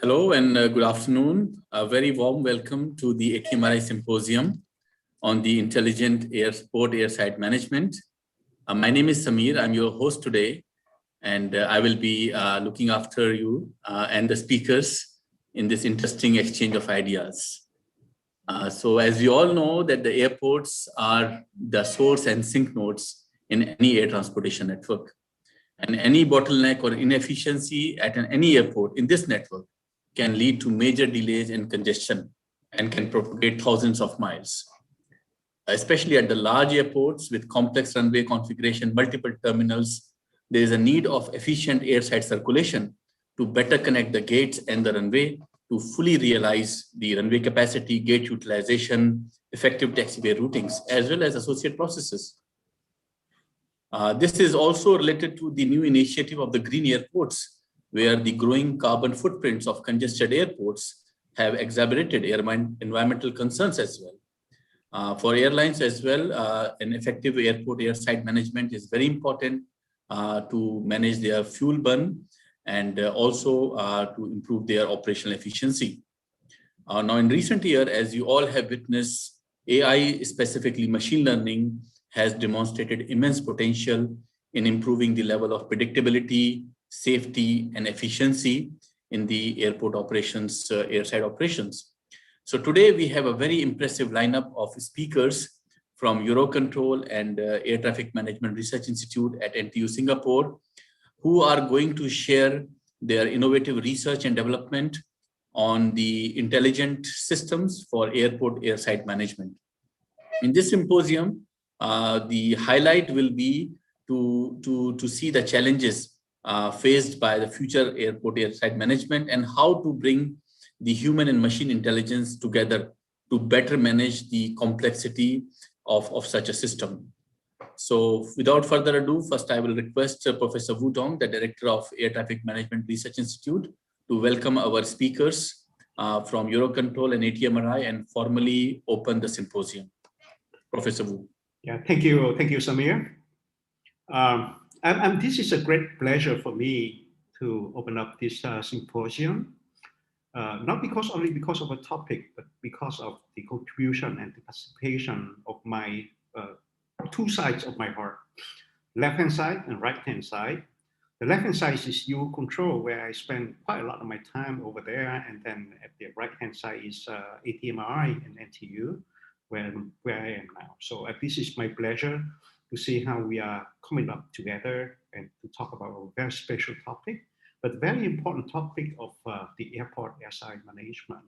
Hello and good afternoon. A very warm welcome to the ATMRI Symposium on the Intelligent Airport Airside Management. My name is Samir. I'm your host today, and I will be looking after you and the speakers in this interesting exchange of ideas. So as we all know that the airports are the source and sync nodes in any air transportation network. And any bottleneck or inefficiency at any airport in this network can lead to major delays and congestion and can propagate thousands of miles. Especially at the large airports with complex runway configuration, multiple terminals, there is a need of efficient airside circulation to better connect the gates and the runway to fully realize the runway capacity, gate utilization, effective taxiway routings, as well as associated processes. This is also related to the new initiative of the green airports, where the growing carbon footprints of congested airports have exacerbated environmental concerns as well. For airlines as well, an effective airport airside management is very important to manage their fuel burn and also to improve their operational efficiency. Now, in recent years, as you all have witnessed, AI, specifically machine learning, has demonstrated immense potential in improving the level of predictability, safety, and efficiency in the airport operations, airside operations. So today we have a very impressive lineup of speakers from Eurocontrol and Air Traffic Management Research Institute at NTU Singapore, who are going to share their innovative research and development on the intelligent systems for airport airside management. In this symposium, the highlight will be to see the challenges faced by the future airport airside management and how to bring the human and machine intelligence together to better manage the complexity of such a system. So without further ado, first I will request Professor Wu Dong, the Director of Air Traffic Management Research Institute, to welcome our speakers from Eurocontrol and ATMRI and formally open the symposium. Professor Wu. Yeah, thank you, Samir. This is a great pleasure for me to open up this symposium, not only because of a topic, but because of the contribution and the participation of my two sides of my heart, left-hand side and right-hand side. The left-hand side is Eurocontrol, where I spend quite a lot of my time over there, and then at the right-hand side is ATMRI and NTU, where I am now. So this is my pleasure to see how we are coming up together and to talk about a very special topic, but very important topic of the airport airside management.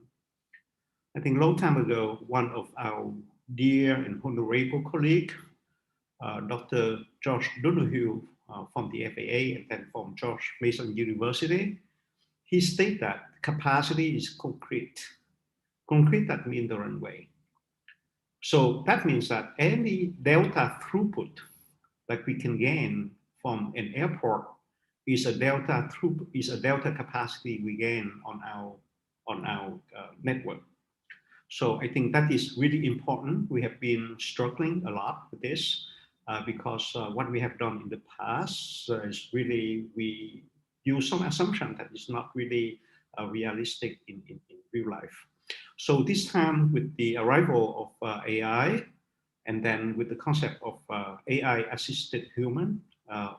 I think a long time ago, one of our dear and honorable colleague, Dr. George Donoghue from the FAA and then from George Mason University, he stated that capacity is concrete. Concrete, that means the runway. So that means that any delta throughput that we can gain from an airport is a delta throughput, is a delta capacity we gain on our network. So I think that is really important. We have been struggling a lot with this because what we have done in the past is really we use some assumption that is not really realistic in real life. So this time with the arrival of AI, and then with the concept of AI-assisted human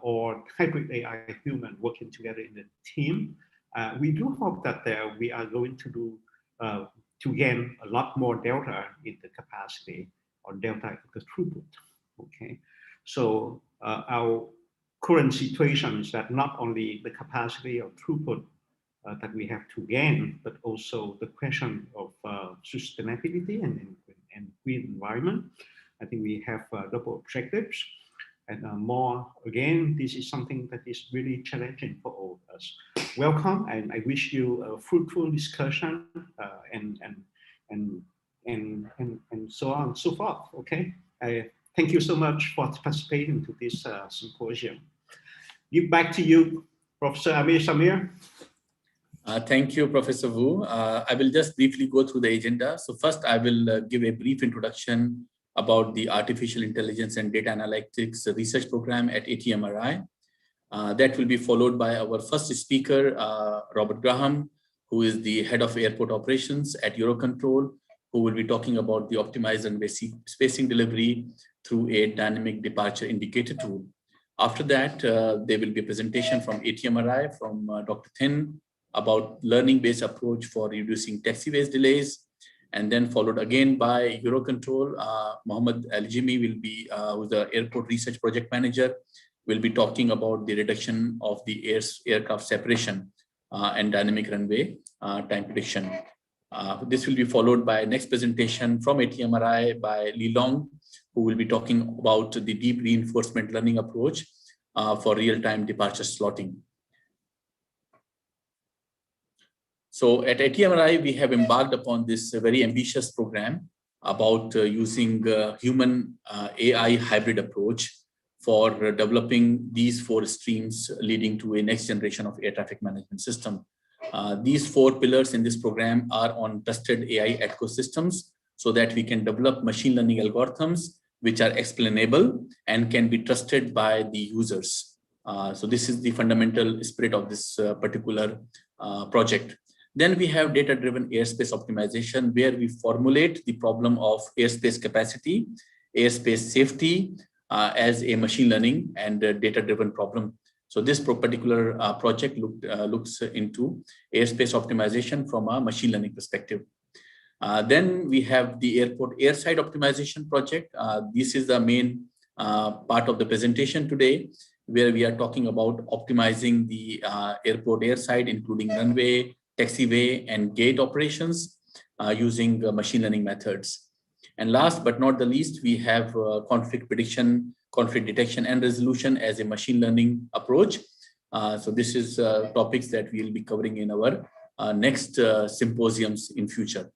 or hybrid AI-human working together in the team, we do hope that we are going to do to gain a lot more delta in the capacity or delta in the throughput. Okay, so our current situation is that not only the capacity or throughput that we have to gain, but also the question of sustainability and green environment. I think we have double objectives. And more, again, this is something that is really challenging for all of us. Welcome, and I wish you a fruitful discussion and so on and so forth, okay? Thank you so much for participating to this symposium. Back to you, Professor Amir Samir. Thank you, Professor Wu. I will just briefly go through the agenda. So first, I will give a brief introduction about the Artificial Intelligence and Data Analytics Research Program at ATMRI. That will be followed by our first speaker, Robert Graham, who is the head of airport operations at Eurocontrol, who will be talking about the optimized runway spacing delivery through a dynamic departure indicator tool. After that, there will be a presentation from ATMRI from Dr. Thin about learning-based approach for reducing taxiways delays, and then followed again by Eurocontrol. Mohammed Al-Jimi will be, who's the airport research project manager, will be talking about the reduction of the aircraft separation and dynamic runway time prediction. This will be followed by next presentation from ATMRI by Li Long, who will be talking about the deep reinforcement learning approach for real-time departure slotting. So at ATMRI, we have embarked upon this very ambitious program about using human AI hybrid approach for developing these 4 streams leading to a next generation of air traffic management system. These 4 pillars in this program are on trusted AI ecosystems so that we can develop machine learning algorithms which are explainable and can be trusted by the users. So this is the fundamental spirit of this particular project. Then we have data-driven airspace optimization, where we formulate the problem of airspace capacity, airspace safety as a machine learning and data-driven problem. So this particular project looks into airspace optimization from a machine learning perspective. Then we have the Airport-Airside optimization project. This is the main part of the presentation today, where we are talking about optimizing the airport-airside, including runway, taxiway, and gate operations using machine learning methods. And last but not the least, we have conflict prediction, conflict detection and resolution as a machine learning approach. So this is topics that we'll be covering in our next symposiums in future.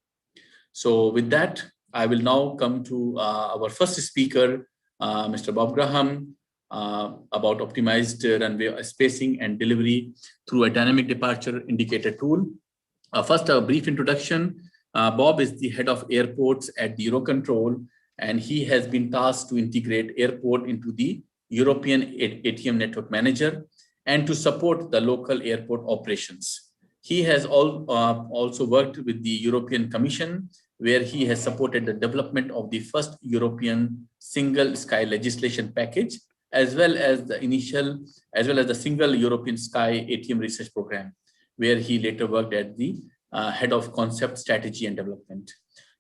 So with that, I will now come to our first speaker, Mr. Bob Graham, about optimized runway spacing and delivery through a dynamic departure indicator tool. First, a brief introduction. Bob is the head of airports at the Eurocontrol, and he has been tasked to integrate airport into the European ATM network manager and to support the local airport operations. He has also worked with the European Commission, where he has supported the development of the first European single sky legislation package, as well as the single European sky ATM research program, where he later worked at the head of concept strategy and development.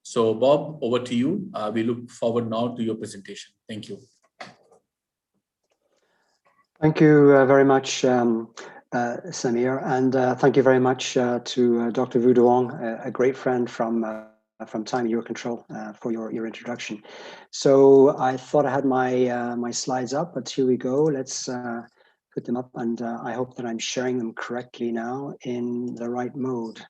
So Bob, over to you. We look forward now to your presentation. Thank you. Thank you very much, Samir, and thank you very much to Dr. Vu Duong, a great friend from time Eurocontrol, for your introduction. So I thought I had my slides up, but here we go. Let's put them up, and I hope that I'm sharing them correctly now in the right mode,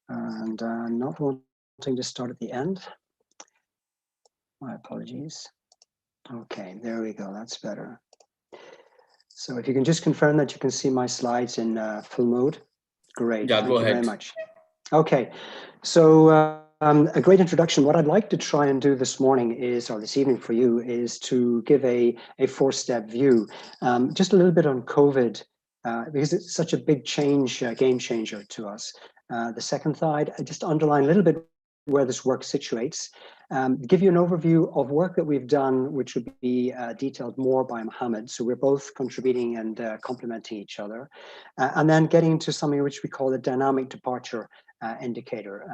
and not wanting to start at the end. My apologies. Okay, there we go. That's better. So if you can just confirm that you can see my slides in full mode. Great. Yeah, go ahead. Thank you very much. Okay, so a great introduction. What I'd like to try and do this morning is, or this evening for you, is to give a 4-step view, just a little bit on COVID, because it's such a big change, game changer to us. The second slide, I just underline a little bit where this work situates, give you an overview of work that we've done, which would be detailed more by Mohammed. So we're both contributing and complementing each other. And then getting into something which we call the dynamic departure indicator.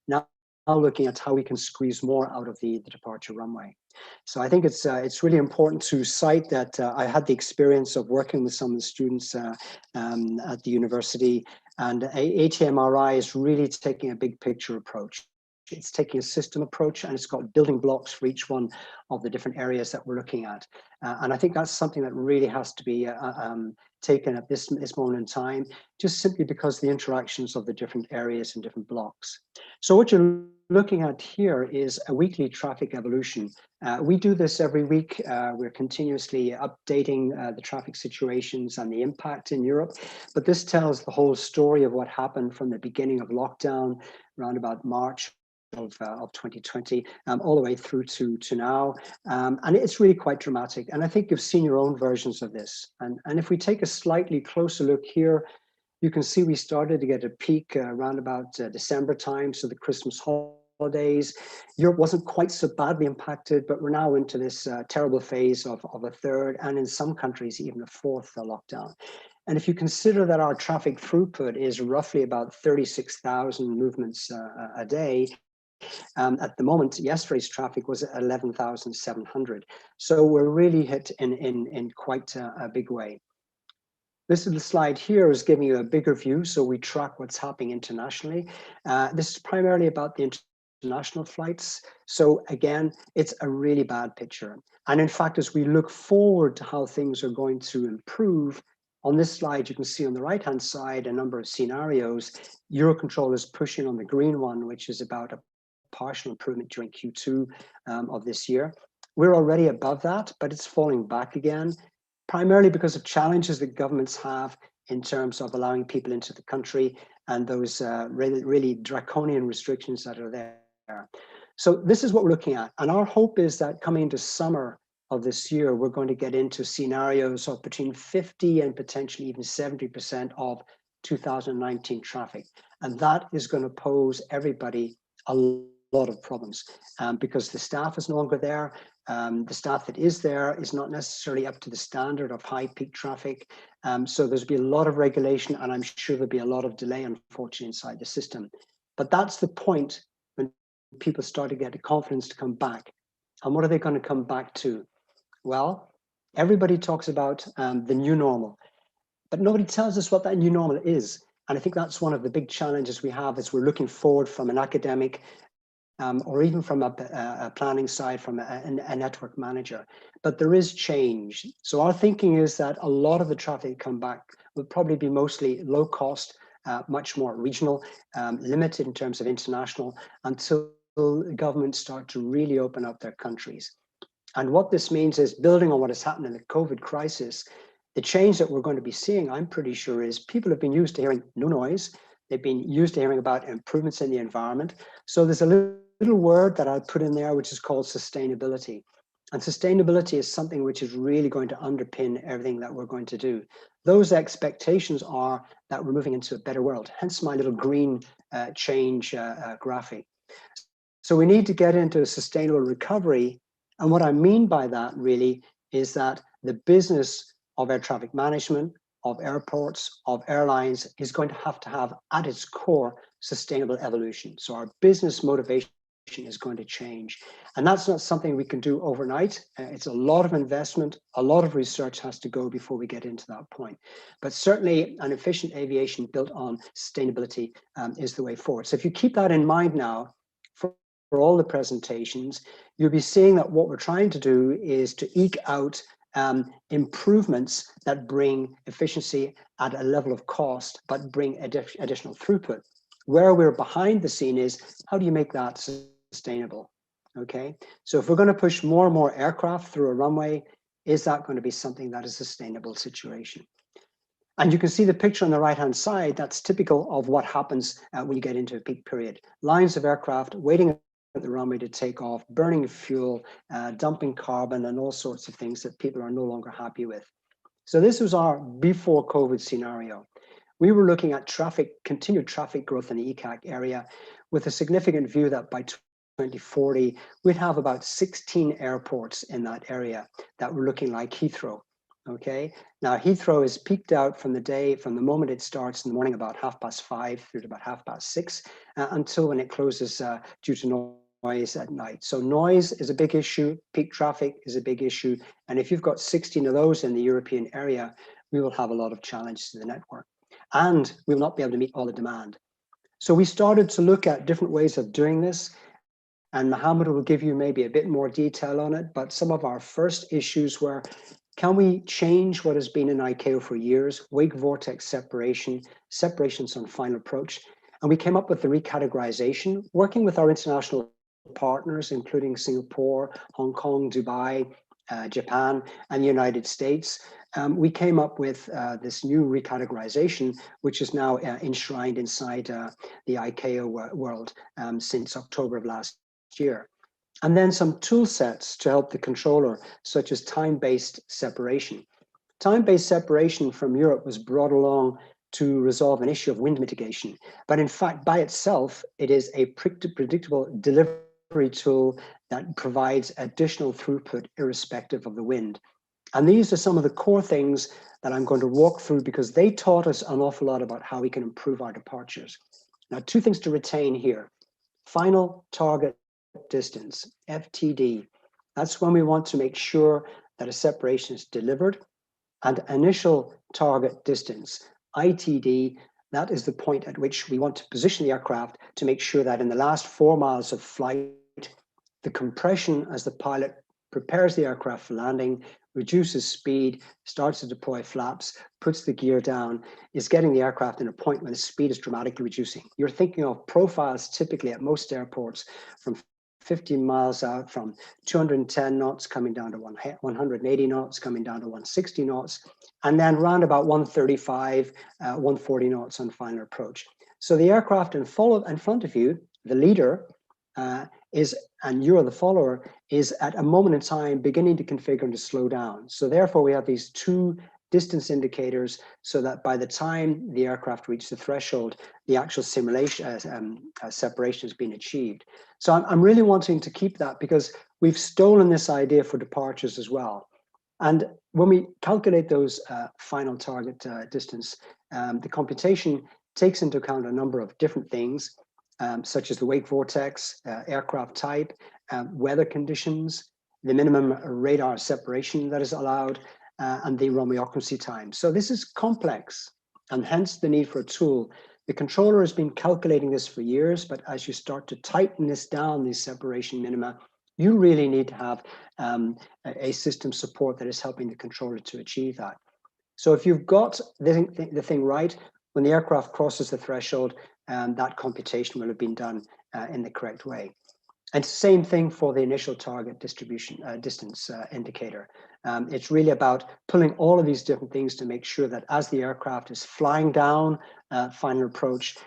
Now looking at how we can squeeze more out of the departure runway. So I think it's really important to cite that I had the experience of working with some of the students at the university, and ATMRI is really taking a big picture approach. It's taking a system approach, and it's got building blocks for each one of the different areas that we're looking at. And I think that's something that really has to be taken at this moment in time, just simply because the interactions of the different areas and different blocks. So what you're looking at here is a weekly traffic evolution. We do this every week. We're continuously updating the traffic situations and the impact in Europe, but this tells the whole story of what happened from the beginning of lockdown around about March of 2020 all the way through to now, and it's really quite dramatic, and I think you've seen your own versions of this. And if we take a slightly closer look here, You can see we started to get a peak around about December time, so the Christmas holidays. Europe wasn't quite so badly impacted, but we're now into this terrible phase of a third, and in some countries, even a fourth lockdown. And if you consider that our traffic throughput is roughly about 36,000 movements a day, at the moment, yesterday's traffic was 11,700. So we're really hit in quite a big way. This little slide here is giving you a bigger view, so we track what's happening internationally. This is primarily about the international flights. So again, it's a really bad picture. And in fact, as we look forward to how things are going to improve, on this slide, you can see on the right-hand side a number of scenarios. Eurocontrol is pushing on the green one, which is about a partial improvement during Q2 of this year. We're already above that, but it's falling back again, primarily because of challenges that governments have in terms of allowing people into the country and those really draconian restrictions that are there. So this is what we're looking at. And our hope is that coming into summer of this year, we're going to get into scenarios of between 50 and potentially even 70% of 2019 traffic. And that is going to pose everybody a lot of problems because the staff is no longer there. The staff that is there is not necessarily up to the standard of high peak traffic. So there's be a lot of regulation, and I'm sure there'll be a lot of delay, unfortunately, inside the system. But that's the point when people start to get the confidence to come back. And what are they going to come back to? Well, everybody talks about the new normal, but nobody tells us what that new normal is. And I think that's one of the big challenges we have as we're looking forward from an academic or even from a planning side, from a network manager. But there is change. So our thinking is that a lot of the traffic come back will probably be mostly low cost, much more regional, limited in terms of international, until governments start to really open up their countries. And what this means is, building on what has happened in the COVID crisis, the change that we're going to be seeing, I'm pretty sure, is people have been used to hearing no noise. They've been used to hearing about improvements in the environment. So there's a little word that I'll put in there, which is called sustainability. And sustainability is something which is really going to underpin everything that we're going to do. Those expectations are that we're moving into a better world, hence my little green change graphic. So we need to get into a sustainable recovery. And what I mean by that really is that the business of air traffic management, of airports, of airlines is going to have at its core sustainable evolution. So our business motivation is going to change. And that's not something we can do overnight. It's a lot of investment, a lot of research has to go before we get into that point. But certainly an efficient aviation built on sustainability is the way forward. So if you keep that in mind now, for all the presentations, you'll be seeing that what we're trying to do is to eke out improvements that bring efficiency at a level of cost, but bring additional throughput. Where we're behind the scene is, how do you make that sustainable? Okay, so if we're going to push more and more aircraft through a runway, is that going to be something that is a sustainable situation? And you can see the picture on the right-hand side. That's typical of what happens when you get into a peak period. Lines of aircraft waiting at the runway to take off, burning fuel, dumping carbon, and all sorts of things that people are no longer happy with. So this was our before COVID scenario. We were looking at continued traffic growth in the ECAC area with a significant view that by 2040, we'd have about 16 airports in that area that were looking like Heathrow. Okay, now Heathrow is peaked out from the moment it starts in the morning about 5:30 through to about 6:30 until when it closes due to noise at night. So noise is a big issue, peak traffic is a big issue. And if you've got 16 of those in the European area, we will have a lot of challenges to the network. And we will not be able to meet all the demand. So we started to look at different ways of doing this. And Mohammed will give you maybe a bit more detail on it. But some of our first issues were, can we change what has been in ICAO for years, wake vortex separation, separations on final approach? And we came up with the recategorization, working with our international partners, including Singapore, Hong Kong, Dubai, Japan, and the United States. We came up with this new recategorization, which is now enshrined inside the ICAO world since October of last year. And then some tool sets to help the controller, such as time-based separation. Time-based separation from Europe was brought along to resolve an issue of wind mitigation. But in fact, by itself, it is a predictable delivery tool that provides additional throughput irrespective of the wind. And these are some of the core things that I'm going to walk through because they taught us an awful lot about how we can improve our departures. Now, two things to retain here. Final target distance, FTD. That's when we want to make sure that a separation is delivered. And initial target distance, ITD, that is the point at which we want to position the aircraft to make sure that in the last 4 miles of flight, the compression as the pilot prepares the aircraft for landing, reduces speed, starts to deploy flaps, puts the gear down, is getting the aircraft in a point when the speed is dramatically reducing. You're thinking of profiles typically at most airports from 15 miles out, from 210 knots coming down to 180 knots, coming down to 160 knots, and then round about 135, 140 knots on final approach. So the aircraft in front of you, the leader, and you're the follower, is at a moment in time beginning to configure and to slow down. So therefore we have these two distance indicators so that by the time the aircraft reaches the threshold, the actual simulation separation has been achieved. So I'm really wanting to keep that because we've stolen this idea for departures as well. And when we calculate those final target distance, the computation takes into account a number of different things, such as the wake vortex, aircraft type, weather conditions, the minimum radar separation that is allowed, and the runway occupancy time. So this is complex, and hence the need for a tool. The controller has been calculating this for years, but as you start to tighten this down, these separation minima, you really need to have a system support that is helping the controller to achieve that. So if you've got the thing right, when the aircraft crosses the threshold, that computation will have been done in the correct way. And same thing for the initial target distribution distance indicator. It's really about pulling all of these different things to make sure that as the aircraft is flying down final approach,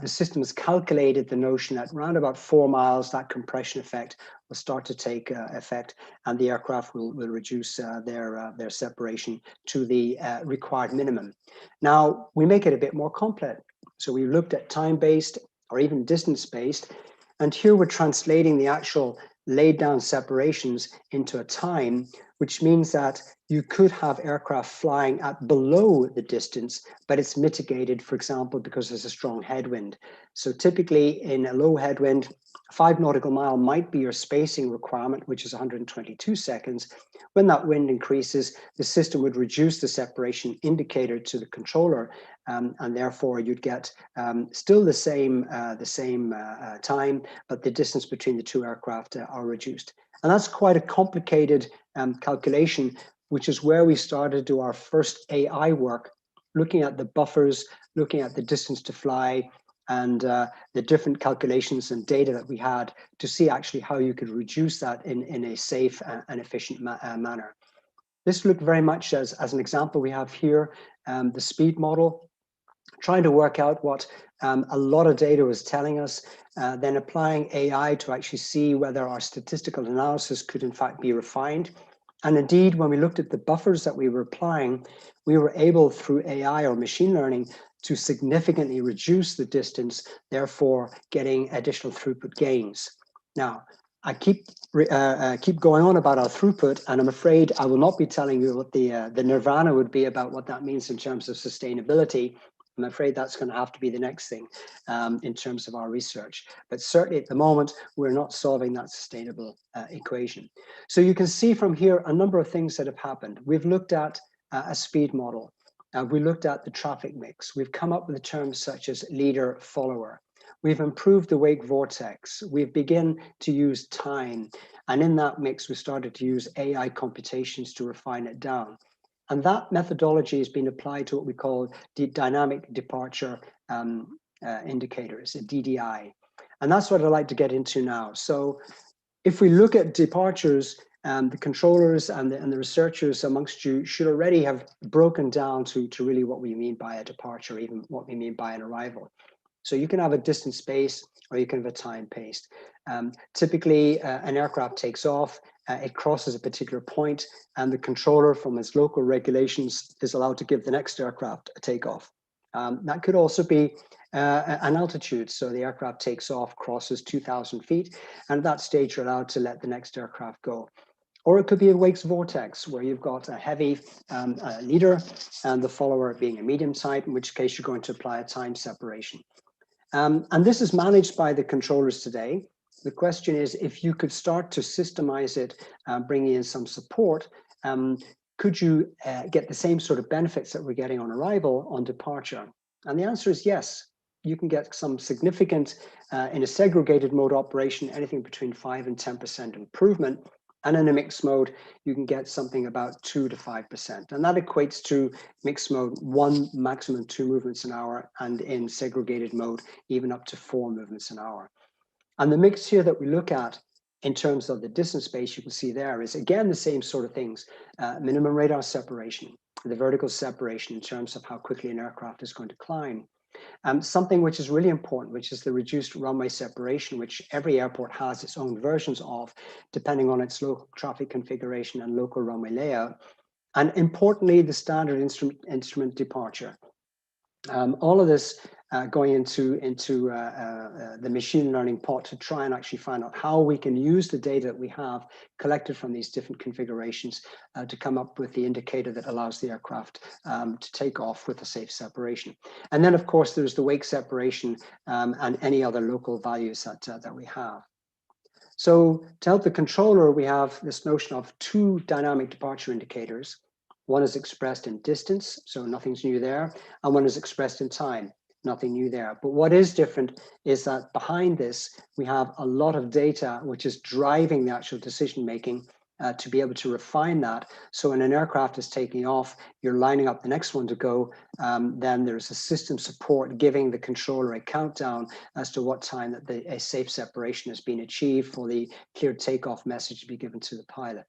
the system has calculated the notion that around about 4 miles, that compression effect will start to take effect, and the aircraft will reduce their separation to the required minimum. Now, we make it a bit more complex. So we looked at time-based or even distance-based, and here we're translating the actual laid down separations into a time, which means that you could have aircraft flying at below the distance, but it's mitigated, for example, because there's a strong headwind. So typically in a low headwind, 5 nautical mile might be your spacing requirement, which is 122 seconds. When that wind increases, the system would reduce the separation indicator to the controller, and therefore you'd get still the same time, but the distance between the two aircraft are reduced. And that's quite a complicated calculation, which is where we started to do our first AI work, looking at the buffers, looking at the distance to fly, and the different calculations and data that we had to see actually how you could reduce that in a safe and efficient manner. This looked very much as an example we have here, the speed model, trying to work out what a lot of data was telling us, then applying AI to actually see whether our statistical analysis could in fact be refined. And indeed, when we looked at the buffers that we were applying, we were able through AI or machine learning to significantly reduce the distance, therefore getting additional throughput gains. Now, I keep going on about our throughput, and I'm afraid I will not be telling you what the nirvana would be about what that means in terms of sustainability. I'm afraid that's going to have to be the next thing in terms of our research. But certainly at the moment, we're not solving that sustainable equation. So you can see from here a number of things that have happened. We've looked at a speed model. We looked at the traffic mix. We've come up with terms such as leader follower. We've improved the wake vortex. We've begun to use time. And in that mix, we started to use AI computations to refine it down. And that methodology has been applied to what we call the dynamic departure indicators, DDI. And that's what I'd like to get into now. So if we look at departures, the controllers and the researchers amongst you should already have broken down to really what we mean by a departure, even what we mean by an arrival. So you can have a distance space or you can have a time paced. Typically, an aircraft takes off, it crosses a particular point, and the controller from its local regulations is allowed to give the next aircraft a takeoff. That could also be an altitude. So the aircraft takes off, crosses 2,000 feet, and at that stage you're allowed to let the next aircraft go. Or it could be a wake's vortex, where you've got a heavy leader and the follower being a medium type, in which case you're going to apply a time separation. And this is managed by the controllers today. The question is, if you could start to systemize it, bringing in some support, could you get the same sort of benefits that we're getting on arrival on departure? And the answer is yes. You can get some significant, in a segregated mode operation, anything between 5 and 10% improvement. And in a mixed mode, you can get something about 2 to 5%. And that equates to mixed mode 1, maximum 2 movements an hour, and in segregated mode, even up to 4 movements an hour. And the mix here that we look at in terms of the distance space, you can see there is again the same sort of things. Minimum radar separation, the vertical separation in terms of how quickly an aircraft is going to climb. Something which is really important, which is the reduced runway separation, which every airport has its own versions of, depending on its local traffic configuration and local runway layout. And importantly, the standard instrument departure. All of this going into the machine learning pot to try and actually find out how we can use the data that we have collected from these different configurations to come up with the indicator that allows the aircraft to take off with a safe separation. And then, of course, there's the wake separation and any other local values that we have. So to help the controller, we have this notion of 2 dynamic departure indicators. One is expressed in distance, so nothing's new there, and one is expressed in time, nothing new there. But what is different is that behind this, we have a lot of data which is driving the actual decision-making to be able to refine that. So when an aircraft is taking off, you're lining up the next one to go, then there's a system support giving the controller a countdown as to what time that a safe separation has been achieved for the cleared takeoff message to be given to the pilot.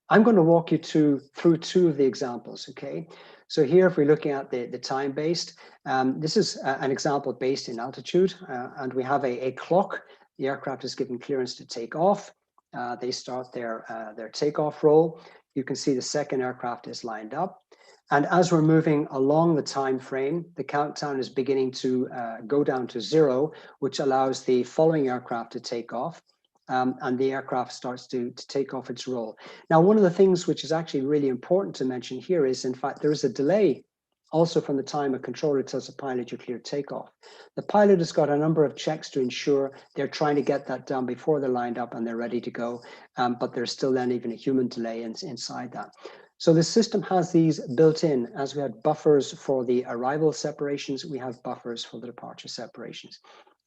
I'm going to walk you through 2 of the examples, okay? So here, if we're looking at the time-based, this is an example based in altitude, and we have a clock. The aircraft is given clearance to take off. They start their takeoff roll. You can see the second aircraft is lined up. And as we're moving along the time frame, the countdown is beginning to go down to 0, which allows the following aircraft to take off. And the aircraft starts to take off its roll. Now, one of the things which is actually really important to mention here is, in fact, there is a delay also from the time a controller tells a pilot you're cleared takeoff. The pilot has got a number of checks to ensure they're trying to get that done before they're lined up and they're ready to go, but there's still then even a human delay inside that. So the system has these built in. As we had buffers for the arrival separations, we have buffers for the departure separations.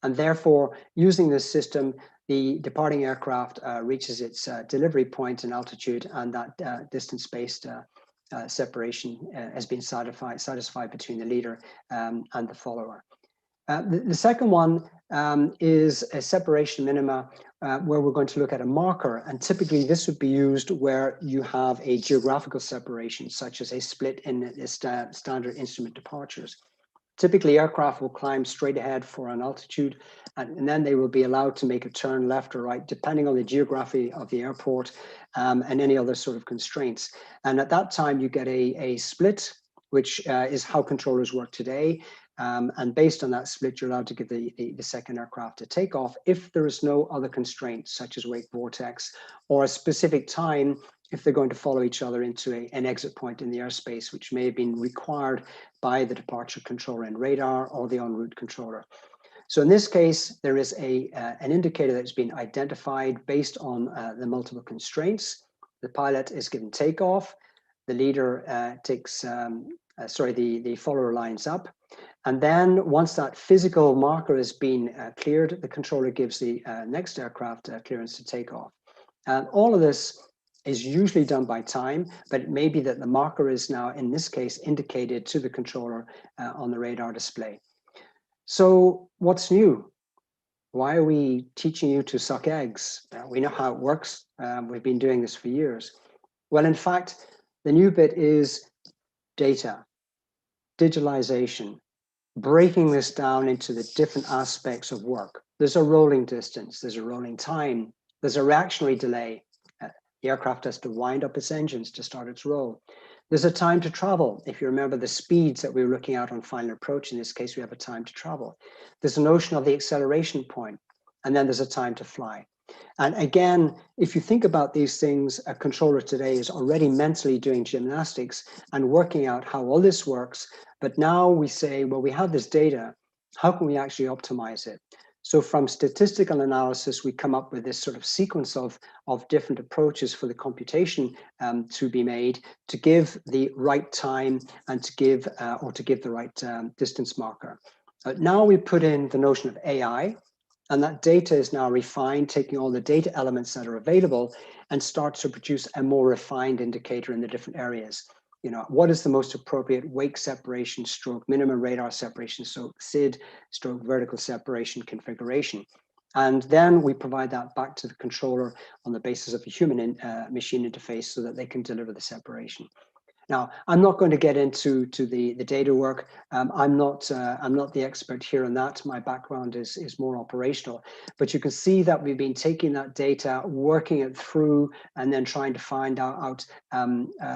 And therefore, using this system, the departing aircraft reaches its delivery point in altitude, and that distance-based separation has been satisfied between the leader and the follower. The second one is a separation minima where we're going to look at a marker, and typically this would be used where you have a geographical separation, such as a split in the standard instrument departures. Typically, aircraft will climb straight ahead for an altitude, and then they will be allowed to make a turn left or right, depending on the geography of the airport and any other sort of constraints. And at that time, you get a split, which is how controllers work today. And based on that split, you're allowed to give the second aircraft a takeoff if there is no other constraints, such as wake vortex or a specific time if they're going to follow each other into an exit point in the airspace, which may have been required by the departure controller and radar or the en route controller. So in this case, there is an indicator that's been identified based on the multiple constraints. The pilot is given takeoff. The leader the follower lines up. And then once that physical marker has been cleared, the controller gives the next aircraft clearance to take off. And all of this is usually done by time, but it may be that the marker is now, in this case, indicated to the controller on the radar display. So what's new? Why are we teaching you to suck eggs? We know how it works. We've been doing this for years. Well, in fact, the new bit is data, digitalization, breaking this down into the different aspects of work. There's a rolling distance, there's a rolling time, there's a reactionary delay. The aircraft has to wind up its engines to start its roll. There's a time to travel. If you remember the speeds that we were looking at on final approach, in this case, we have a time to travel. There's a notion of the acceleration point, and then there's a time to fly. And again, if you think about these things, a controller today is already mentally doing gymnastics and working out how all this works. But now we say, well, we have this data. How can we actually optimize it? So from statistical analysis, we come up with this sort of sequence of different approaches for the computation to be made to give the right time and to give the right distance marker. Now we put in the notion of AI, and that data is now refined, taking all the data elements that are available and start to produce a more refined indicator in the different areas. You know, what is the most appropriate wake separation stroke minimum radar separation, so SID stroke vertical separation configuration. And then we provide that back to the controller on the basis of a human machine interface so that they can deliver the separation. Now, I'm not going to get into the data work. I'm not the expert here on that. My background is more operational, but you can see that we've been taking that data, working it through, and then trying to find out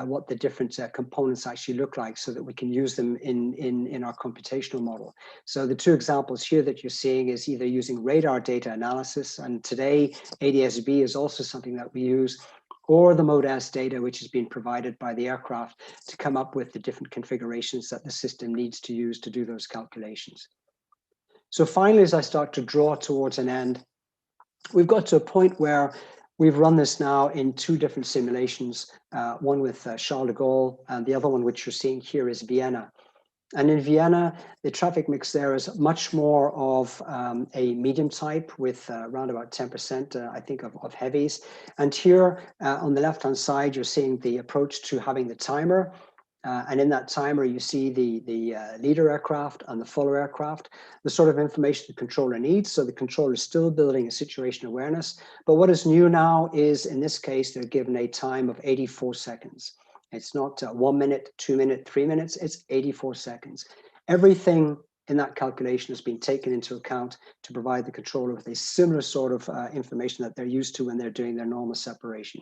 what the different components actually look like so that we can use them in our computational model. So the two examples here that you're seeing is either using radar data analysis, and today ADS-B is also something that we use, or the MODAS data, which has been provided by the aircraft to come up with the different configurations that the system needs to use to do those calculations. So finally, as I start to draw towards an end, we've got to a point where we've run this now in two different simulations, one with Charles de Gaulle, and the other one, which you're seeing here, is Vienna. And in Vienna, the traffic mix there is much more of a medium type with around about 10%, I think, of heavies. And here on the left-hand side, you're seeing the approach to having the timer. And in that timer, you see the leader aircraft and the follower aircraft, the sort of information the controller needs. So the controller is still building a situation awareness. But what is new now is, in this case, they're given a time of 84 seconds. It's not 1 minute, 2 minutes, 3 minutes, it's 84 seconds. Everything in that calculation has been taken into account to provide the controller with a similar sort of information that they're used to when they're doing their normal separation.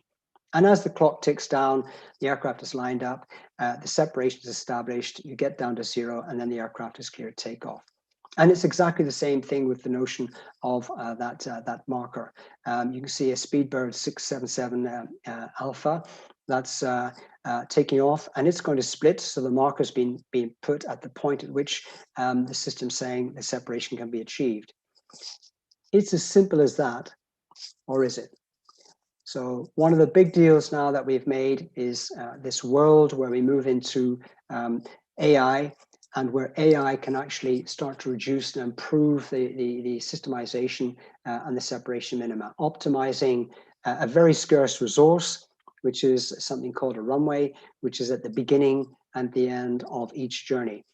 And as the clock ticks down, the aircraft is lined up, the separation is established, you get down to 0, and then the aircraft is cleared takeoff. And it's exactly the same thing with the notion of that marker. You can see a Speedbird 677 Alpha that's taking off, and it's going to split. So the marker's being put at the point at which the system's saying the separation can be achieved. It's as simple as that, or is it? So one of the big deals now that we've made is this world where we move into AI, and where AI can actually start to reduce and improve the systemization and the separation minima, optimizing a very scarce resource, which is something called a runway, which is at the beginning and the end of each journey.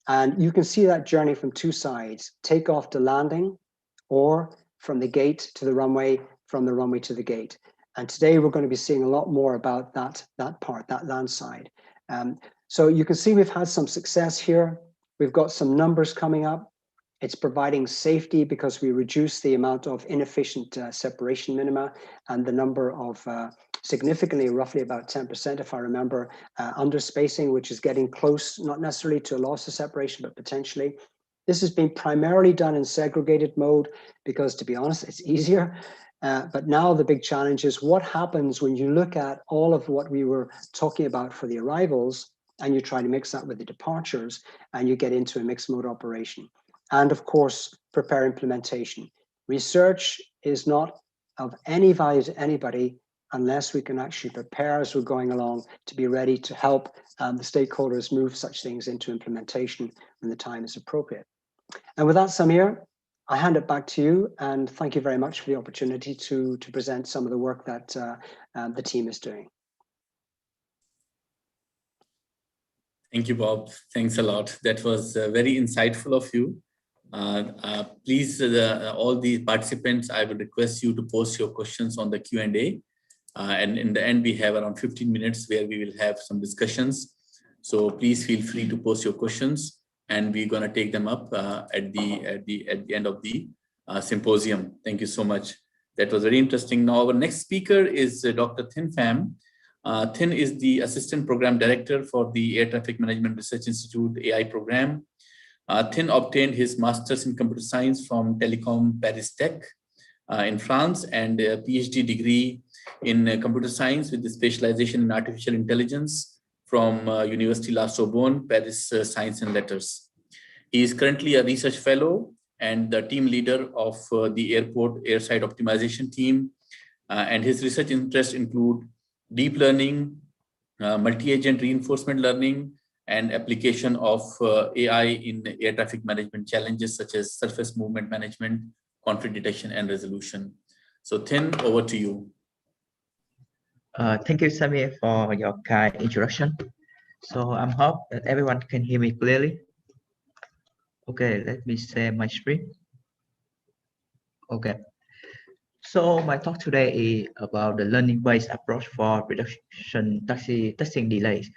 And you can see that journey from two sides, takeoff to landing, or from the gate to the runway, from the runway to the gate. And today we're going to be seeing a lot more about that part, that land side. So you can see we've had some success here. We've got some numbers coming up. It's providing safety because we reduce the amount of inefficient separation minima and the number of significantly, roughly about 10%, if I remember, underspacing, which is getting close, not necessarily to a loss of separation, but potentially. This has been primarily done in segregated mode because, to be honest, it's easier. But now the big challenge is what happens when you look at all of what we were talking about for the arrivals and you try to mix that with the departures and you get into a mixed mode operation. And of course, prepare implementation. Research is not of any value to anybody unless we can actually prepare as we're going along to be ready to help the stakeholders move such things into implementation when the time is appropriate. And with that, Samir, I hand it back to you, and thank you very much for the opportunity to present some of the work that the team is doing. Thank you, Bob. Thanks a lot. That was very insightful of you. Please, all the participants, I would request you to post your questions on the Q&A. And in the end, we have around 15 minutes where we will have some discussions. So please feel free to post your questions, and we're going to take them up at the end of the symposium. Thank you so much. That was very interesting. Now, our next speaker is Dr. Tin Pham, Thin is the Assistant Program Director for the Air Traffic Management Research Institute AI program. Thin obtained his Master's in Computer Science from Telecom Paris Tech in France and a PhD degree in Computer Science with the specialization in Artificial Intelligence from University La Sorbonne, Paris Science and Letters. He is currently a research fellow and the team leader of the Airport-Airside optimization team. And his research interests include deep learning, multi-agent reinforcement learning, and application of AI in air traffic management challenges such as surface movement management, conflict detection, and resolution. So Thin, over to you. Thank you, Samir, for your kind introduction. So I hope that everyone can hear me clearly. Okay, let me share my screen. Okay. So my talk today is about the learning-based approach for reduction taxing delays.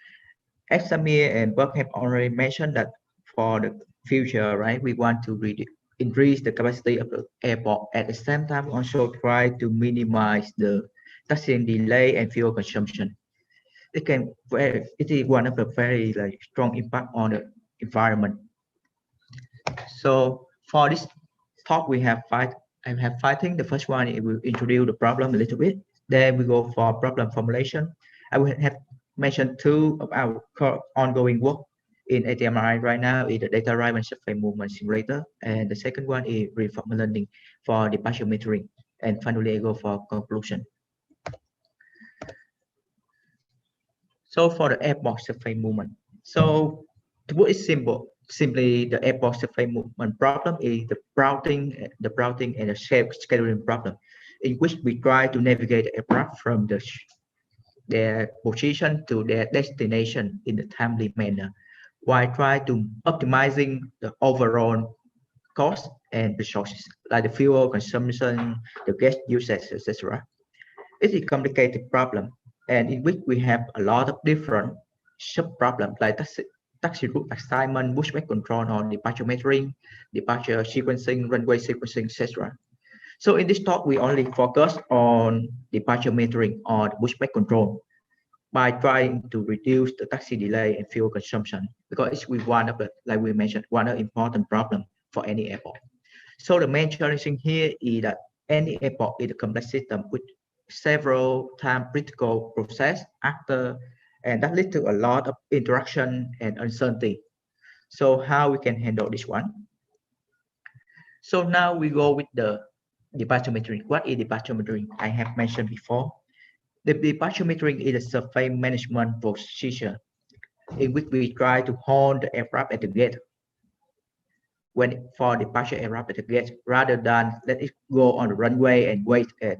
As Samir and Bob have already mentioned that for the future, right, we want to increase the capacity of the airport. At the same time, also try to minimize the taxiing delay and fuel consumption. It is one of the very strong impact on the environment. So for this talk, I have five things. The first one, it will introduce the problem a little bit. Then we go for problem formulation. I will have mentioned two of our ongoing work in ATMRI right now is the data-driven surface movement simulator, and the second one is reinforcement learning for departure metering. And finally, I go for conclusion. So for the airport surface movement, so to put it simply the airport surface movement problem is the routing and the scheduling problem, in which we try to navigate the aircraft from their position to their destination in a timely manner, while trying to optimizing the overall cost and resources like the fuel consumption, the gas usage, etc. It's a complicated problem, and in which we have a lot of different sub-problems like taxi route assignment, pushback control, or departure metering, departure sequencing, runway sequencing, etc. So in this talk, we only focus on departure metering or pushback control by trying to reduce the taxi delay and fuel consumption, because it's one of the, like we mentioned, one of the important problem for any airport. So the main challenging here is that any airport is a complex system with several time critical process after, and that leads to a lot of interaction and uncertainty. So how we can handle this one? So now we go with the departure metering. What is departure metering? I have mentioned before. The departure metering is a surface management procedure in which we try to hold the aircraft at the gate when for departure aircraft at the gate, rather than let it go on the runway and wait at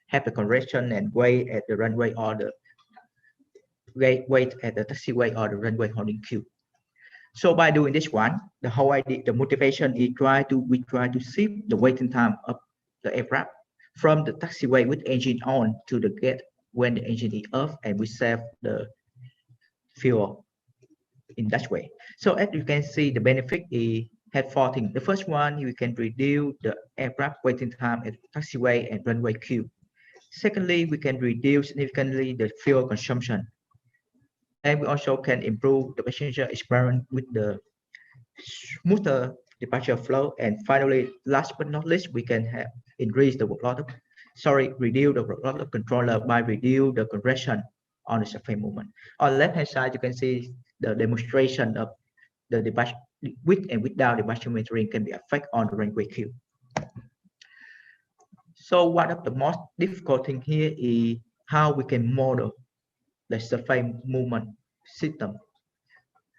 have the correction and wait at the runway or the wait at the taxiway or the runway holding queue. So by doing this one, the whole idea, the motivation is we try to shift the waiting time of the aircraft from the taxiway with engine on to the gate when the engine is off, and we save the fuel in that way. So as you can see, the benefit is have four things. The first one, you can reduce the aircraft waiting time at taxiway and runway queue. Secondly, we can reduce significantly the fuel consumption. And we also can improve the passenger experience with the smoother departure flow. And finally, last but not least, we can have reduce the workload of controller by reduce the compression on the surface movement. On the left hand side, you can see the demonstration of the departure with and without departure metering can be affected on the runway queue. So one of the most difficult thing here is how we can model the surface movement system.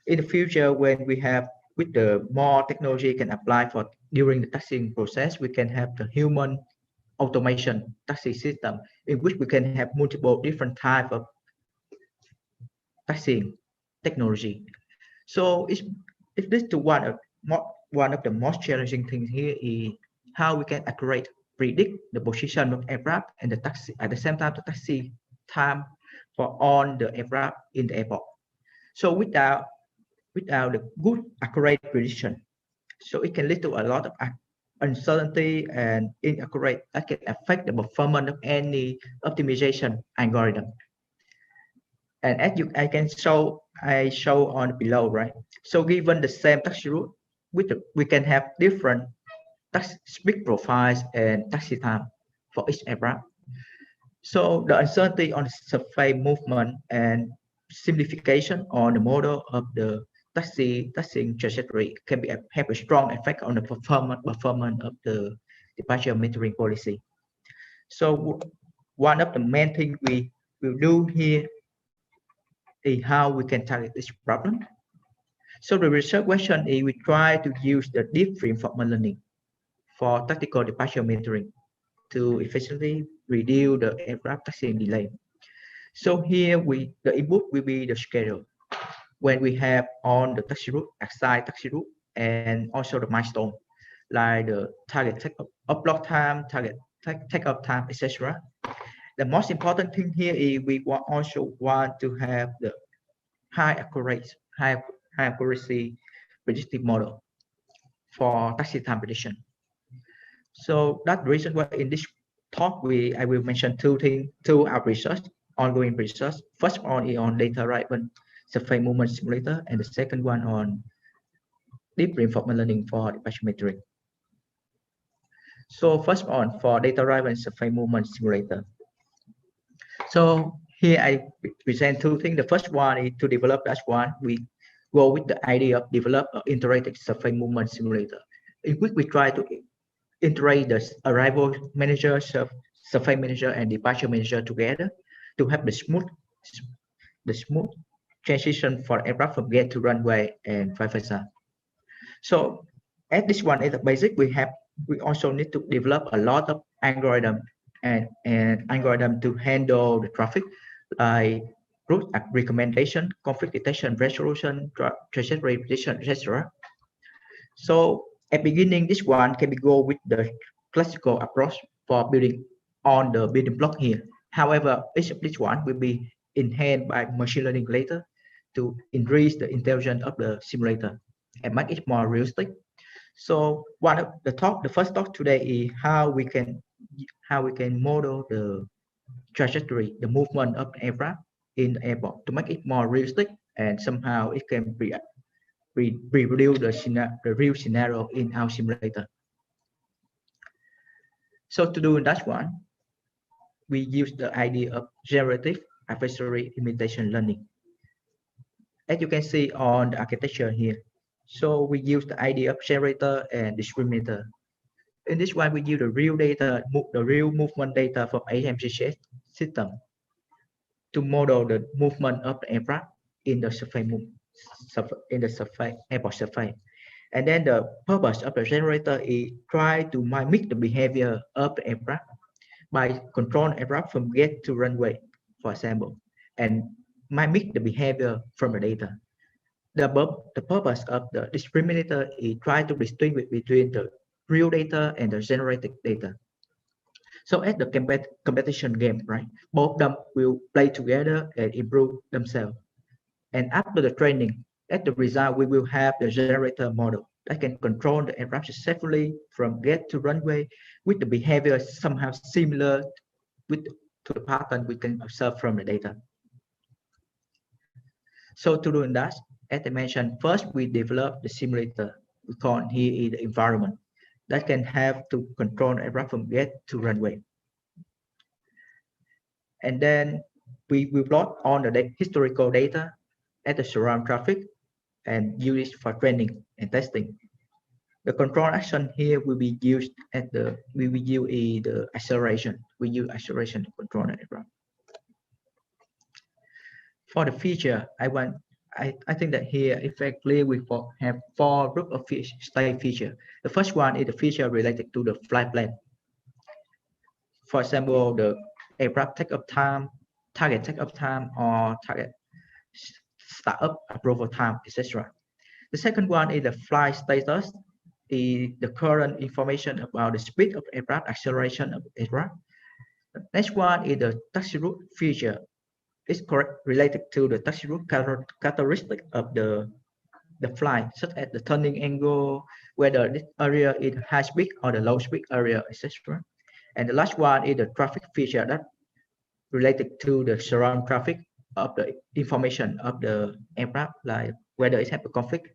In the future, when we have with the more technology can apply for during the taxiing process, we can have the human automation taxi system in which we can have multiple different type of taxiing technology. So it's this to one of the most challenging things here is how we can accurately predict the position of aircraft and the taxi at the same time the taxi time for on the aircraft in the airport. So without the good accurate prediction, so it can lead to a lot of uncertainty and inaccurate that can affect the performance of any optimization algorithm. And as I show on below, right? So given the same taxi route, we can have different taxi speed profiles and taxi time for each aircraft. So the uncertainty on the surface movement and simplification on the model of the taxiing trajectory can have a strong effect on the performance of the departure metering policy. So one of the main things we will do here is how we can target this problem. So the research question is we try to use the deep reinforcement learning for tactical departure metering to efficiently reduce the aircraft taxiing delay. So here the input will be the schedule when we have on the taxi route, aside taxi route, and also the milestone like the target upload time, target takeoff time, etc. The most important thing here is we also want to have the high accuracy predictive model for taxi time prediction. So that's the reason why in this talk I will mention two our research, ongoing research. First one is on data-driven surface movement simulator, and the second one on deep reinforcement learning for departure metering. So first one for data-driven surface movement simulator. So here I present two things. The first one is to develop that one. We go with the idea of develop an interactive surface movement simulator, in which we try to integrate the arrival manager, surface manager, and departure manager together to have the smooth transition for aircraft from gate to runway and vice versa. So at this one, at the basic, we also need to develop a lot of algorithm and algorithm to handle the traffic, like route recommendation, conflict detection, resolution, trajectory prediction, etc. So at beginning, this one can be go with the classical approach for building on the building block here. However, each of this one will be enhanced by machine learning later to increase the intelligence of the simulator and make it more realistic. So one of the first talk today is how we can model the trajectory, the movement of the aircraft in the airport to make it more realistic, and somehow it can reproduce the real scenario in our simulator. So to do that one, we use the idea of generative adversary imitation learning. As you can see on the architecture here, so we use the idea of generator and discriminator. In this one, we use the real data, the real movement data from ATMRI system to model the movement of the aircraft in the airport surface. And then the purpose of the generator is try to mimic the behavior of the aircraft by controlling aircraft from gate to runway, for example, and mimic the behavior from the data. The purpose of the discriminator is try to distinguish between the real data and the generated data. So at the competition game, right, both of them will play together and improve themselves. And after the training, at the result, we will have the generator model that can control the aircraft safely from gate to runway with the behavior somehow similar to the pattern we can observe from the data. So to do that, as I mentioned, first we develop the simulator. We call here the environment that can have to control aircraft from gate to runway. And then we will plot on the historical data at the surround traffic and use it for training and testing. The control action here will be used at the acceleration. We use acceleration to control the aircraft. For the feature, I think that here effectively we have 4 group of state feature. The first one is the feature related to the flight plan. For example, the aircraft takeoff time, target takeoff time, or target startup approval time, etc. The second one is the flight status, is the current information about the speed of aircraft, acceleration of aircraft. The next one is the taxi route feature. It's related to the taxi route characteristic of the flight, such as the turning angle, whether this area is high speed or the low speed area, etc. And the last one is the traffic feature that related to the surround traffic, of the information of the aircraft, like whether it has a conflict,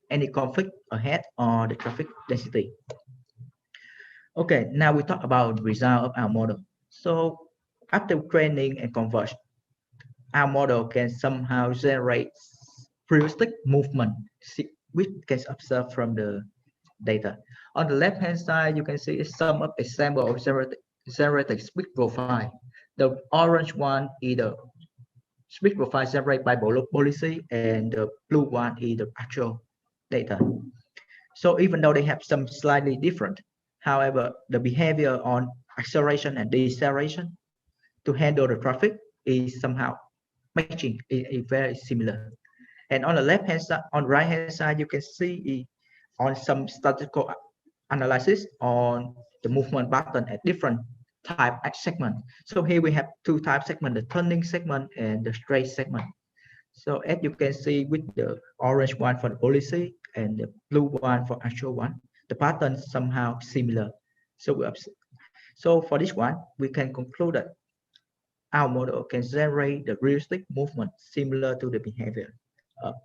any conflict ahead or the traffic density. Okay, now we talk about the result of our model. So after training and conversion, our model can somehow generate realistic movement, which can observe from the data. On the left-hand side, you can see some of example of generated speed profile. The orange one is the speed profile generated by policy, and the blue one is the actual data. So even though they have some slightly different, however, the behavior on acceleration and deceleration to handle the traffic is somehow matching, is very similar. And on the left-hand side, on the right-hand side, you can see on some statistical analysis on the movement pattern at different type segment. So here we have two type segment, the turning segment and the straight segment. So as you can see with the orange one for the policy and the blue one for actual one, the pattern is somehow similar. So for this one, we can conclude that our model can generate the realistic movement similar to the behavior of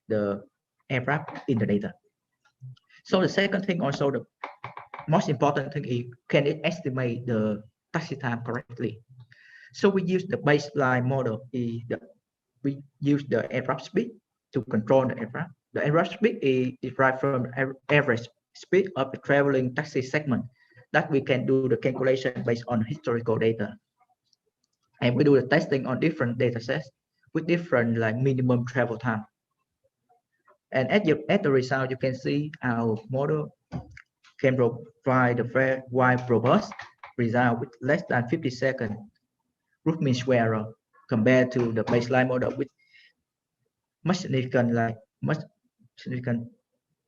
the aircraft in the data. So the second thing, also the most important thing, is can it estimate the taxi time correctly? So we use the baseline model. We use the aircraft speed to control the aircraft. The aircraft speed is derived from the average speed of the traveling taxi segment that we can do the calculation based on historical data. And we do the testing on different data sets with different like minimum travel time. And at the result, you can see our model can provide a very wide, robust result with less than 50 second root mean square error compared to the baseline model with much significant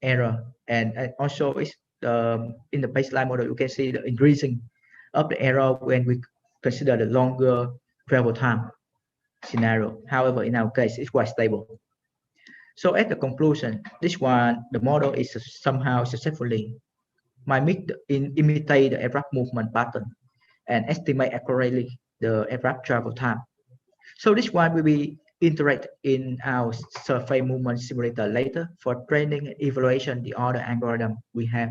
error. And also it's in the baseline model, you can see the increasing of the error when we consider the longer travel time scenario. However, in our case, it's quite stable. So at the conclusion, this one, the model is somehow successfully imitate the aircraft movement pattern and estimate accurately the aircraft travel time. So this one will be integrated in our surface movement simulator later for training and evaluation the other algorithm we have,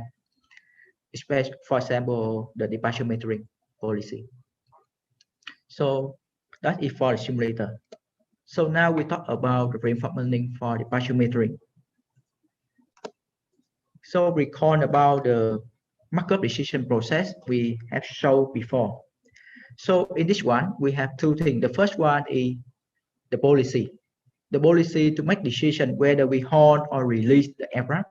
especially for example the departure metering policy. So that is for the simulator. So now we talk about the reinforcement learning for departure metering. So recall about the markup decision process we have shown before. So in this one, we have two things. The first one is the policy. The policy to make decision whether we hold or release the aircraft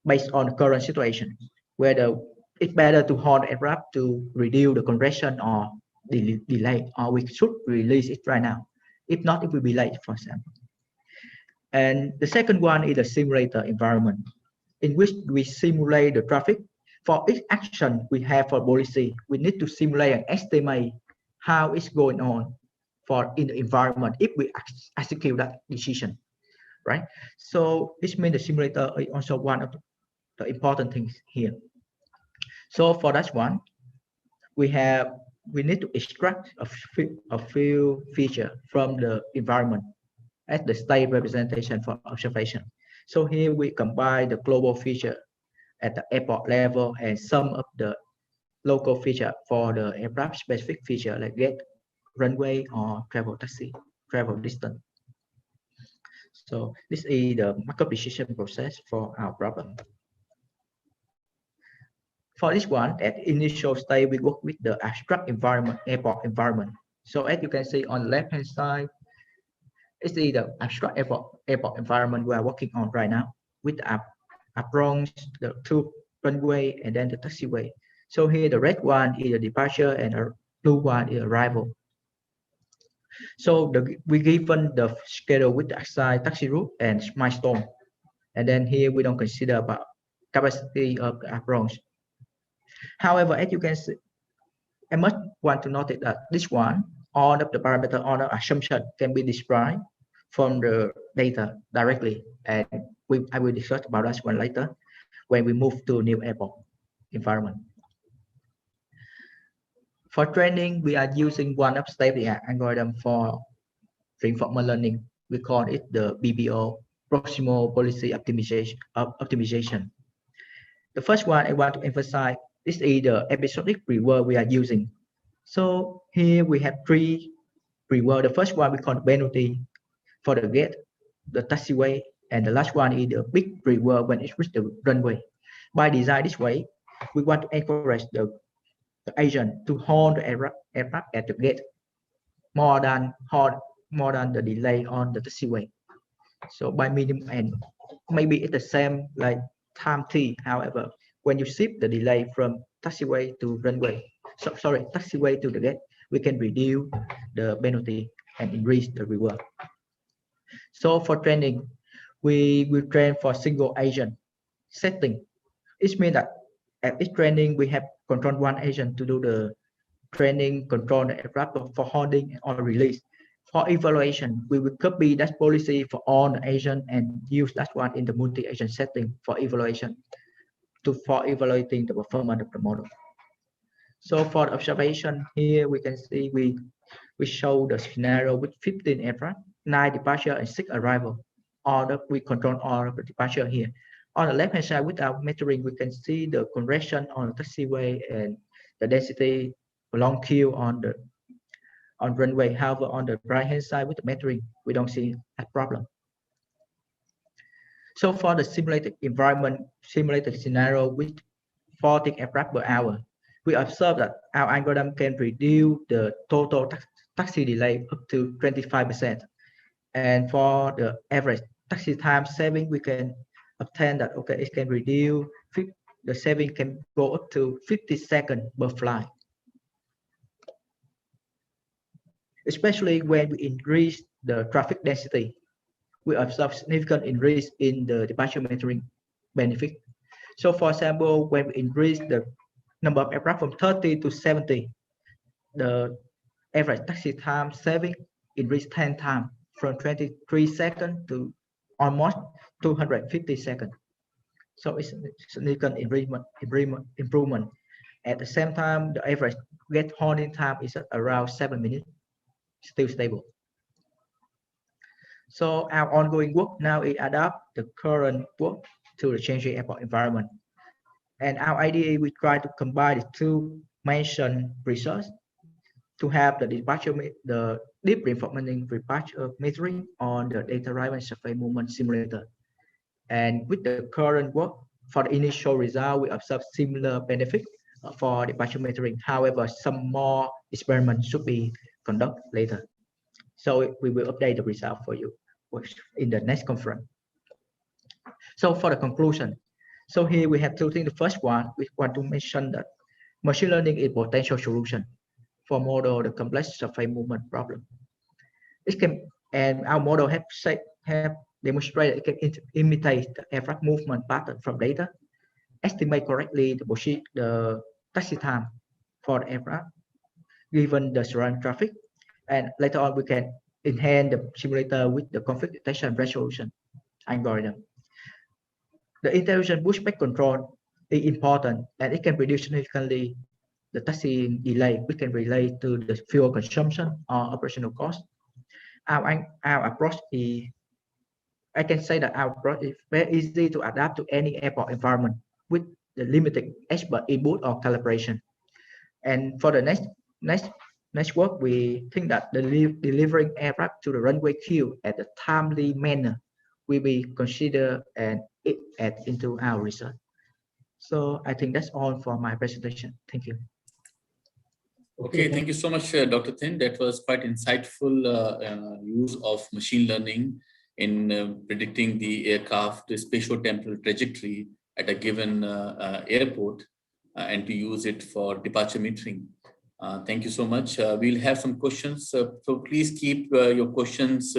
based on the current situation, whether it's better to hold the aircraft to reduce the congestion or delay, or we should release it right now. If not, it will be late, for example. And the second one is the simulator environment, in which we simulate the traffic. For each action we have for policy, we need to simulate and estimate how it's going on in the environment if we execute that decision, right? So this means the simulator is also one of the important things here. So for that one, we need to extract a few features from the environment as the state representation for observation. So here we combine the global feature at the airport level and some of the local feature for the aircraft specific feature like gate, runway, or travel taxi, travel distance. So this is the markup decision process for our problem. For this one, at initial stage, we work with the abstract environment, airport environment. So as you can see on the left-hand side, it's the abstract airport environment we are working on right now with the aprons, the two runway, and then the taxiway. So here the red one is the departure and the blue one is arrival. So we given the schedule with the assigned taxi route and milestone. And then here we don't consider about capacity of the aprons. However, as you can see, I must want to note that this one, all of the parameter, all of assumption can be described from the data directly. And I will discuss about that one later when we move to new airport environment. For training, we are using one of state algorithm for reinforcement learning. We call it the BPO, proximal policy optimization. The first one I want to emphasize is the episodic reward we are using. So here we have three reward. The first one we call penalty for the gate, the taxiway, and the last one is the big reward when it reaches the runway. By design this way, we want to encourage the agent to hold the aircraft at the gate more than the delay on the taxiway. So by minimum and maybe it's the same like time t. However, when you shift the delay from taxiway to runway, taxiway to the gate, we can reduce the penalty and increase the reward. So for training, we will train for single agent setting. It means that at each training we have control one agent to do the training, control the aircraft for holding or release. For evaluation, we will copy that policy for all the agents and use that one in the multi-agent setting for evaluation for evaluating the performance of the model. So for the observation here, we can see we show the scenario with 15 aircraft, 9 departure and 6 arrival. We control all of the departure here. On the left hand side, without measuring, we can see the congestion on the taxiway and the density long queue on runway. However, on the right hand side with the metering, we don't see a problem. So for the simulated environment, simulated scenario with 40 aircraft per hour, we observe that our algorithm can reduce the total taxi delay up to 25%. And for the average taxi time saving, we can obtain that, okay, it can reduce, the saving can go up to 50 seconds per flight. Especially when we increase the traffic density, we observe significant increase in the departure metering benefit. So for example, when we increase the number of aircraft from 30 to 70, the average taxi time saving increased 10 times from 23 seconds to almost 250 seconds. So it's a significant improvement. At the same time, the average gate holding time is at around 7 minutes, still stable. So our ongoing work now is adapt the current work to the changing airport environment. And our idea, we try to combine the two mentioned research to have the departure, the deep reinforcement departure metering on the data driven surface movement simulator. And with the current work, for the initial result, we observe similar benefit for departure metering. However, some more experiments should be conducted later. So we will update the result for you in the next conference. So for the conclusion, so here we have two things. The first one, we want to mention that machine learning is a potential solution for model the complex surface movement problem. It can, and our model have demonstrated it can imitate the aircraft movement pattern from data, estimate correctly the taxi time for the aircraft given the surrounding traffic, and later on we can enhance the simulator with the conflict detection resolution algorithm. The intelligent pushback control is important, and it can reduce significantly the taxiing delay. We can relate to the fuel consumption or operational cost. Our approach is, I can say that our approach is very easy to adapt to any airport environment with the limited expert input or calibration. And for the next work, we think that delivering aircraft to the runway queue at a timely manner will be considered and add into our research. So I think that's all for my presentation. Thank you. Okay, thank you so much, Dr. Thin. That was quite insightful use of machine learning in predicting the aircraft spatio-temporal trajectory at a given airport and to use it for departure metering. Thank you so much. We'll have some questions, so please keep your questions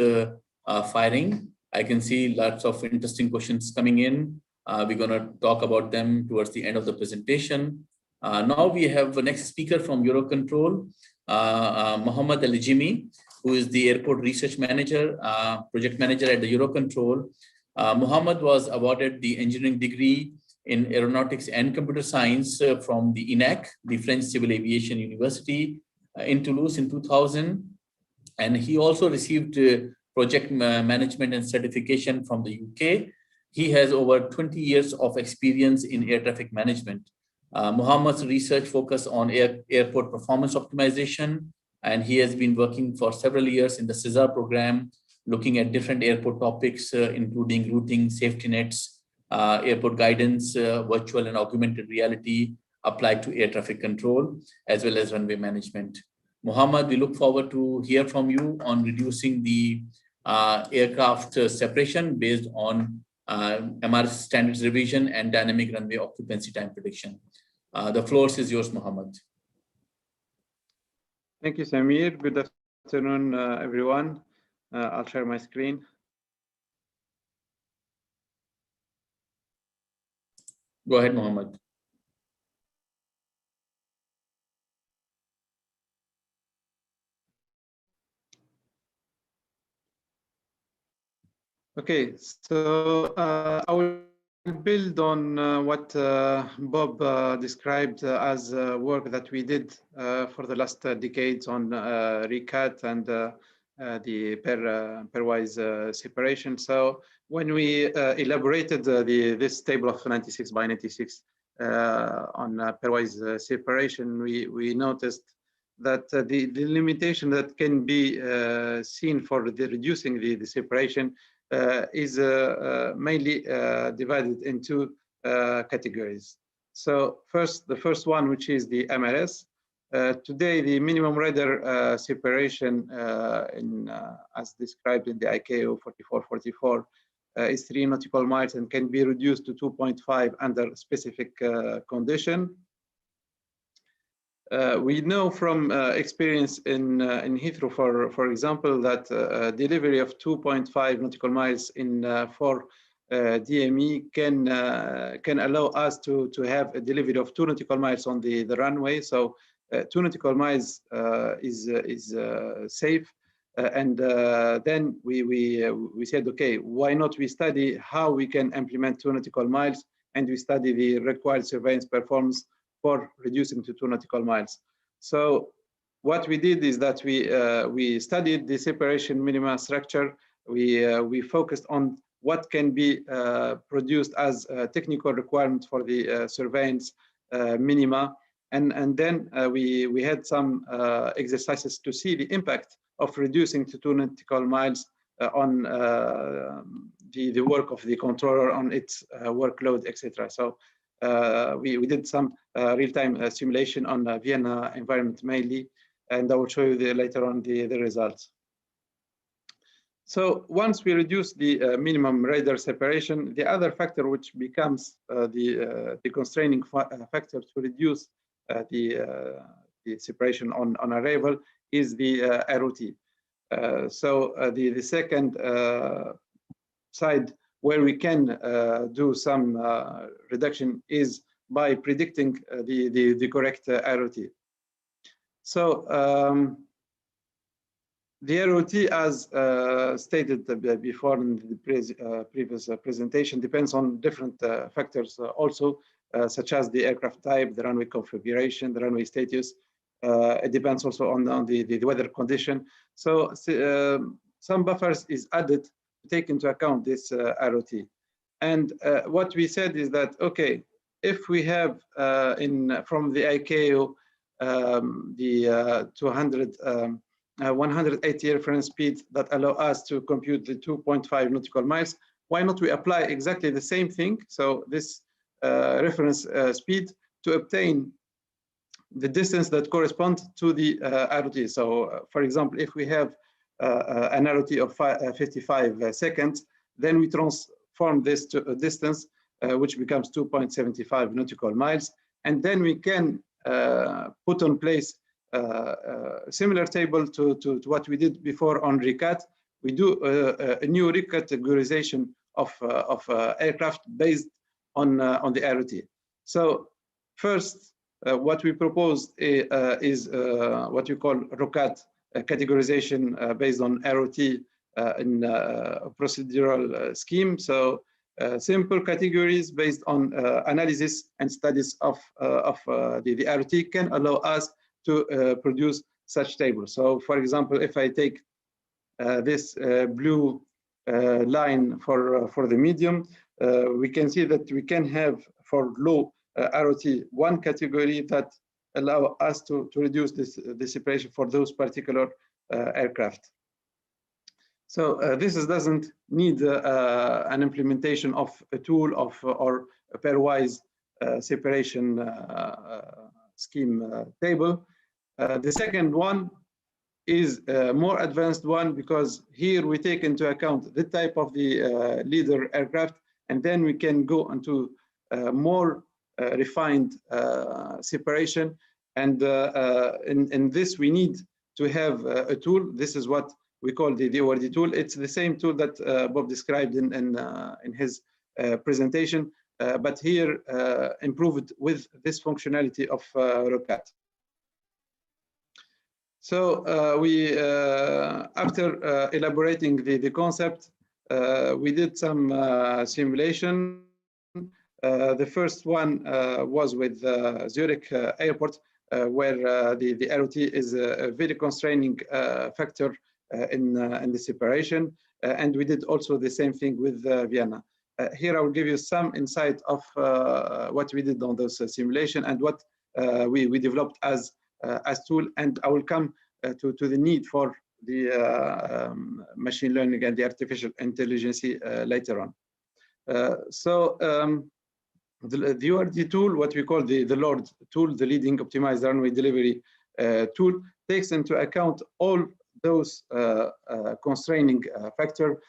firing. I can see lots of interesting questions coming in. We're going to talk about them towards the end of the presentation. Now we have the next speaker from Eurocontrol, Mohammed Alijimi, who is the airport research manager, project manager at the Eurocontrol. Mohammed was awarded the engineering degree in aeronautics and computer science from the INAC, the French Civil Aviation University in Toulouse in 2000. And he also received project management and certification from the UK. He has over 20 years of experience in air traffic management. Muhammad's research focus on airport performance optimization, and he has been working for several years in the CISA program, looking at different airport topics, including routing, safety nets, airport guidance, virtual and augmented reality applied to air traffic control, as well as runway management. Muhammad, we look forward to hear from you on reducing the aircraft separation based on MR standards revision and dynamic runway occupancy time prediction. The floor is yours, Muhammad. Thank you, Samir. Good afternoon, everyone. I'll share my screen. Go ahead, Muhammad. Okay, so I will build on what Bob described as work that we did for the last decades on RECAT and the pairwise separation. So when we elaborated this table of 96 by 96 on pairwise separation, we noticed that the limitation that can be seen for reducing the separation is mainly divided into categories. So the first one, which is the MRS. Today, the minimum radar separation as described in the ICAO 4444 is 3 nautical miles and can be reduced to 2.5 under specific condition. We know from experience in Heathrow, for example, that delivery of 2.5 nautical miles in for DME can allow us to have a delivery of 2 nautical miles on the runway. So 2 nautical miles is safe. And then we said, okay, why not we study how we can implement 2 nautical miles, and we study the required surveillance performance for reducing to 2 nautical miles. So what we did is that we studied the separation minima structure. We focused on what can be produced as a technical requirement for the surveillance minima, and then we had some exercises to see the impact of reducing to 2 nautical miles on the work of the controller, on its workload, etc. So we did some real-time simulation on Vienna environment mainly, and I will show you later on the results. So once we reduce the minimum radar separation, the other factor which becomes the constraining factor to reduce the separation on arrival is the ROT. So the second side where we can do some reduction is by predicting the correct ROT. So the ROT, as stated before in the previous presentation, depends on different factors also, such as the aircraft type, the runway configuration, the runway status. It depends also on the weather condition. So some buffers is added to take into account this ROT. And what we said is that, okay, if we have from the ICAO the 180 reference speed that allow us to compute the 2.5 nautical miles, why not we apply exactly the same thing? So this reference speed to obtain the distance that corresponds to the ROT. So for example, if we have an ROT of 55 seconds, then we transform this to a distance which becomes 2.75 nautical miles. And then we can put on place a similar table to what we did before on RECAT. We do a new recategorization of aircraft based on the ROT. So first, what we proposed is what we call ROCAT categorization based on ROT in a procedural scheme. So simple categories based on analysis and studies of the ROT can allow us to produce such tables. So for example, if I take this blue line for the medium, we can see that we can have for low ROT one category that allow us to reduce the separation for those particular aircraft. So this doesn't need an implementation of a tool or a pairwise separation scheme table. The second one is a more advanced one, because here we take into account the type of the leader aircraft, and then we can go into more refined separation. And in this, we need to have a tool. This is what we call the ORD tool. It's the same tool that Bob described in his presentation, but here improved with this functionality of ROCAT. So we, after elaborating the concept, we did some simulation. The first one was with Zurich Airport, where the ROT is a very constraining factor in the separation. And we did also the same thing with Vienna. Here I will give you some insight of what we did on those simulation and what we developed as tool, and I will come to the need for the machine learning and the artificial intelligence later on. The ORD tool, what we call the LORD tool, the Leading Optimized Runway Delivery tool, takes into account all those constraining factor,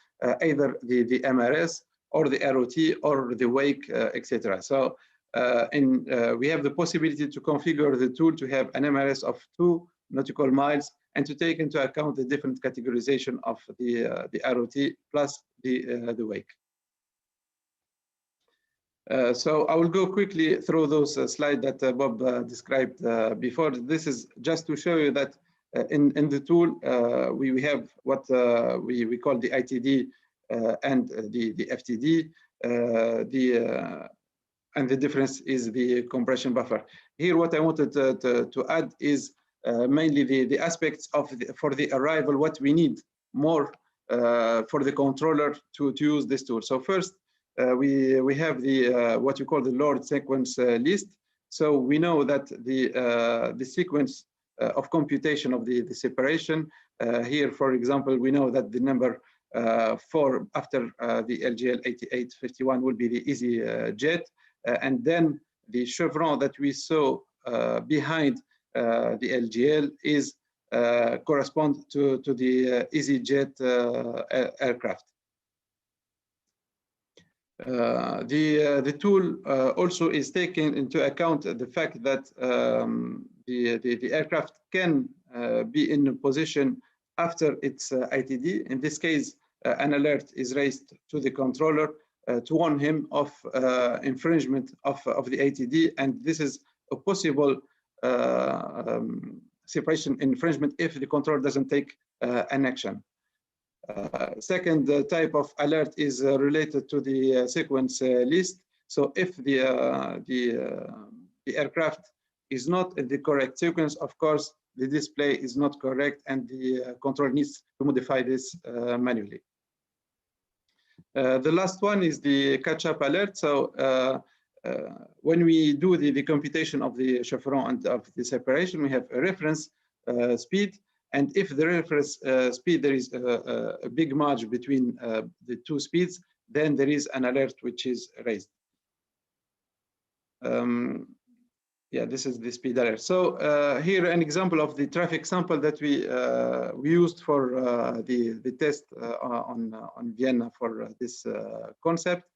either the MRS or the ROT or the wake, etc. So we have the possibility to configure the tool to have an MRS of 2 nautical miles and to take into account the different categorization of the ROT plus the wake. So I will go quickly through those slides that Bob described before. This is just to show you that in the tool we have what we call the ITD and the FTD. And the difference is the compression buffer. Here, what I wanted to add is mainly the aspects of for the arrival, what we need more for the controller to use this tool. So first, we have the what we call the LORD sequence list. So we know that the sequence of computation of the separation. Here, for example, we know that the number 4 after the LGL 8851 will be the easy jet. And then the chevron that we saw behind the LGL is correspond to the EasyJet aircraft. The tool also is taking into account the fact that the aircraft can be in a position after its ITD. In this case, an alert is raised to the controller to warn him of infringement of the ATD, and this is a possible separation infringement if the controller doesn't take an action. Second type of alert is related to the sequence list. So if the aircraft is not in the correct sequence, of course, the display is not correct, and the controller needs to modify this manually. The last one is the catch-up alert. So when we do the computation of the chevron and of the separation, we have a reference speed. And if the reference speed, there is a big margin between the two speeds, then there is an alert which is raised. Yeah, this is the speed alert. So here an example of the traffic sample that we used for the test on Vienna for this concept.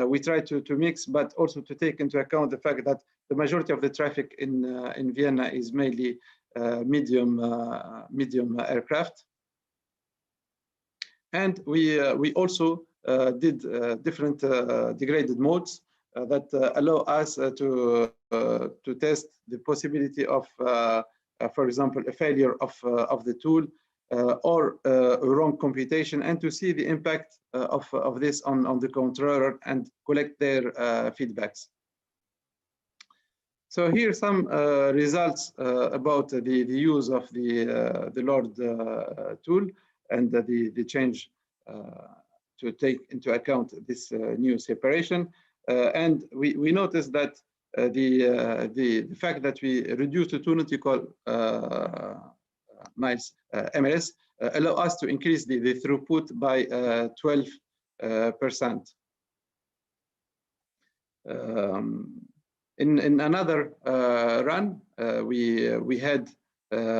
We tried to mix, but also to take into account the fact that the majority of the traffic in Vienna is mainly medium aircraft. And we also did different degraded modes that allow us to test the possibility of, for example, a failure of the tool or a wrong computation, and to see the impact of this on the controller and collect their feedbacks. So here are some results about the use of the LORD tool. and the change to take into account this new separation. And we noticed that the fact that we reduced the 2 nautical miles MRS allow us to increase the throughput by 12%. In another run, we had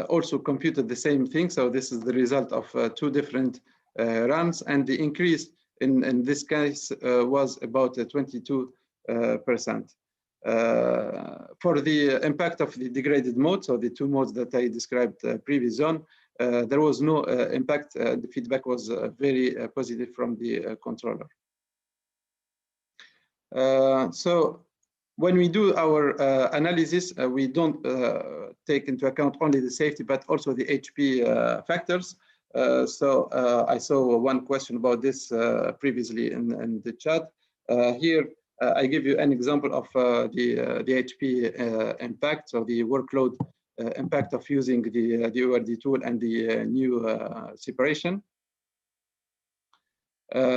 also computed the same thing. So this is the result of 2 different runs, and the increase in this case was about 22%. For the impact of the degraded mode, so the 2 modes that I described previous on, there was no impact. The feedback was very positive from the controller. So when we do our analysis, we don't take into account only the safety, but also the HP factors. So I saw one question about this previously in the chat. Here, I give you an example of the HP impact, so the workload impact of using the ORD tool and the new separation.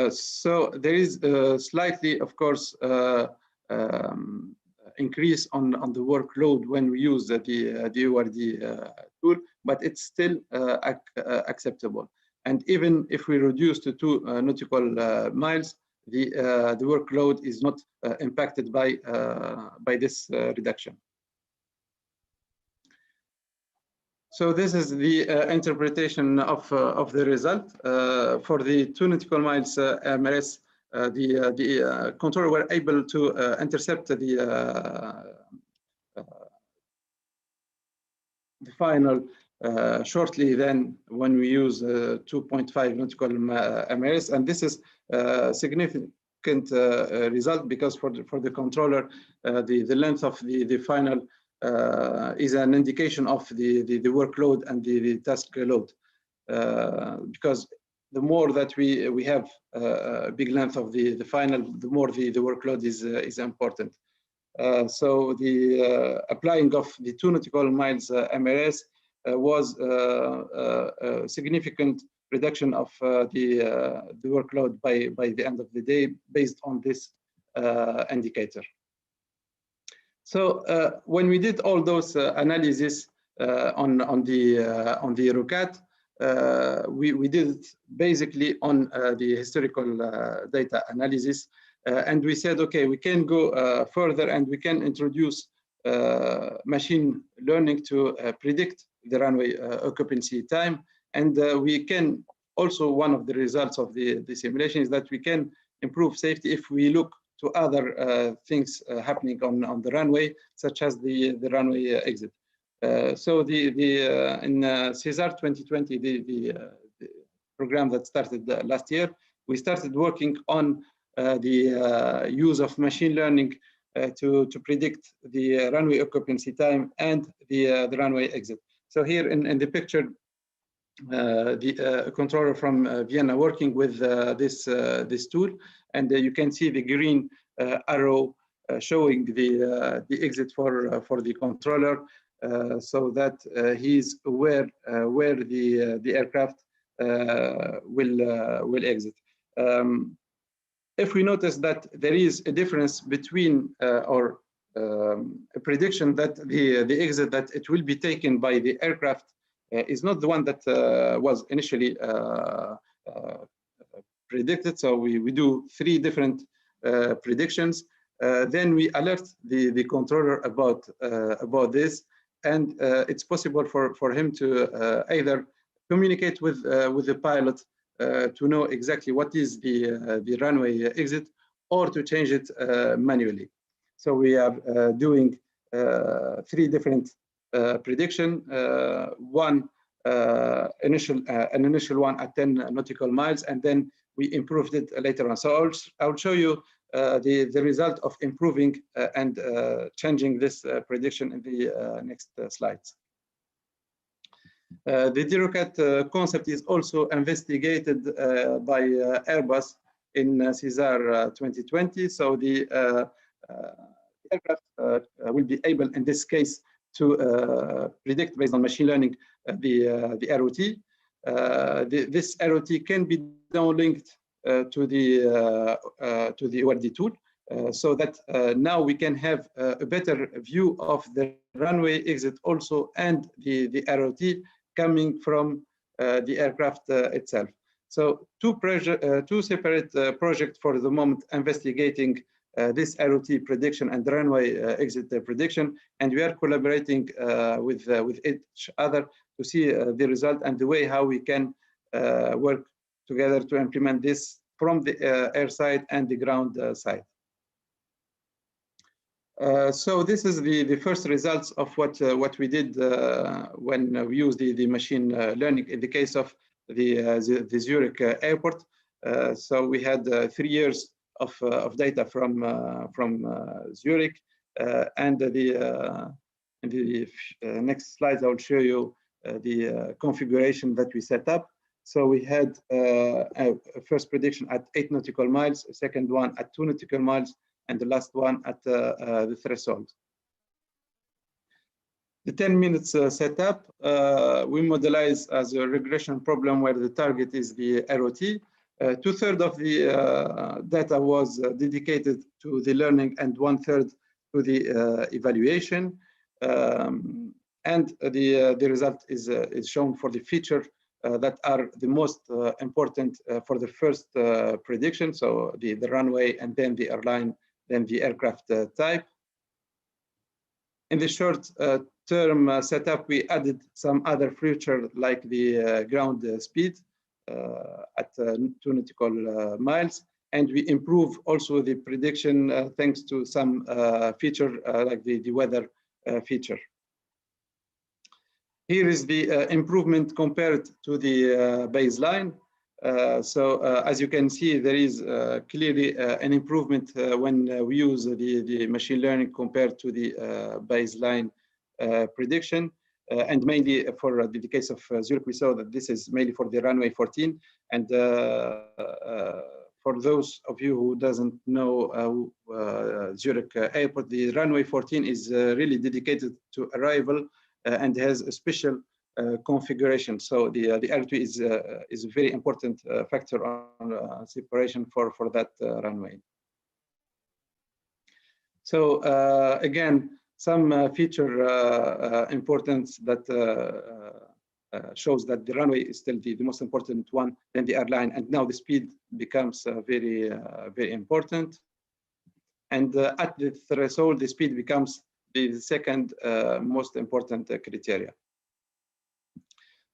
So there is slightly, of course, increase on the workload when we use the ORD tool, but it's still acceptable. And even if we reduce to 2 nautical miles, the workload is not impacted by this reduction. So this is the interpretation of the result. For the 2 nautical miles MRS, the controller were able to intercept the final shortly then when we use 2.5 nautical MRS, and this is a significant result because for the controller, the length of the final is an indication of the workload and the task load, because the more that we have a big length of the final, the more the workload is important. So the applying of the 2 nautical miles MRS was a significant reduction of the workload by the end of the day based on this indicator. So when we did all those analyses on the RUCAT, we did it basically on the historical data analysis, and we said, okay, we can go further and we can introduce machine learning to predict the runway occupancy time, and we can also, one of the results of the simulation is that we can improve safety if we look to other things happening on the runway, such as the runway exit. So in CESAR 2020, the program that started last year, we started working on the use of machine learning to predict the runway occupancy time and the runway exit. So here in the picture, the controller from Vienna working with this tool, and you can see the green arrow showing the exit for the controller, so that he's aware where the aircraft will exit. If we notice that there is a difference between or a prediction that the exit that it will be taken by the aircraft is not the one that was initially predicted. So we do 3 different predictions. Then we alert the controller about this, and it's possible for him to either communicate with the pilot to know exactly what is the runway exit, or to change it manually. So we are doing 3 different prediction. One an initial one at 10 nautical miles, and then we improved it later on. So I'll show you the result of improving and changing this prediction in the next slides. The DRUCAT concept is also investigated by Airbus in CESAR 2020. So the aircraft will be able, in this case, to predict based on machine learning the ROT. this ROT can be downlinked to the ORD tool, so that now we can have a better view of the runway exit also and the ROT coming from the aircraft itself. So two separate projects for the moment investigating this ROT prediction and runway exit prediction, and we are collaborating with each other to see the result and the way how we can work together to implement this from the air side and the ground side. So this is the first results of what we did when we used the machine learning in the case of the Zurich airport. So we had 3 years of data from Zurich, and in the next slides I will show you the configuration that we set up. So we had a first prediction at 8 nautical miles, a second one at 2 nautical miles, and the last one at the threshold. The 10 minutes setup, we modelize as a regression problem where the target is the ROT. 2/3 of the data was dedicated to the learning and 1/3 to the evaluation. And the result is shown for the feature that are the most important for the first prediction. So the runway, and then the airline, then the aircraft type. In the short term setup, we added some other feature like the ground speed at 2 nautical miles, and we improve also the prediction thanks to some feature like the weather feature. Here is the improvement compared to the baseline. So as you can see, there is clearly an improvement when we use the machine learning compared to the baseline prediction. And mainly for the case of Zurich, we saw that this is mainly for the runway 14. And for those of you who doesn't know Zurich Airport, the runway 14 is really dedicated to arrival and has a special configuration. So the ROT is a very important factor on separation for that runway. So again, some feature importance that shows that the runway is still the most important one, then the airline, and now the speed becomes very important. And at the threshold, the speed becomes the second most important criteria.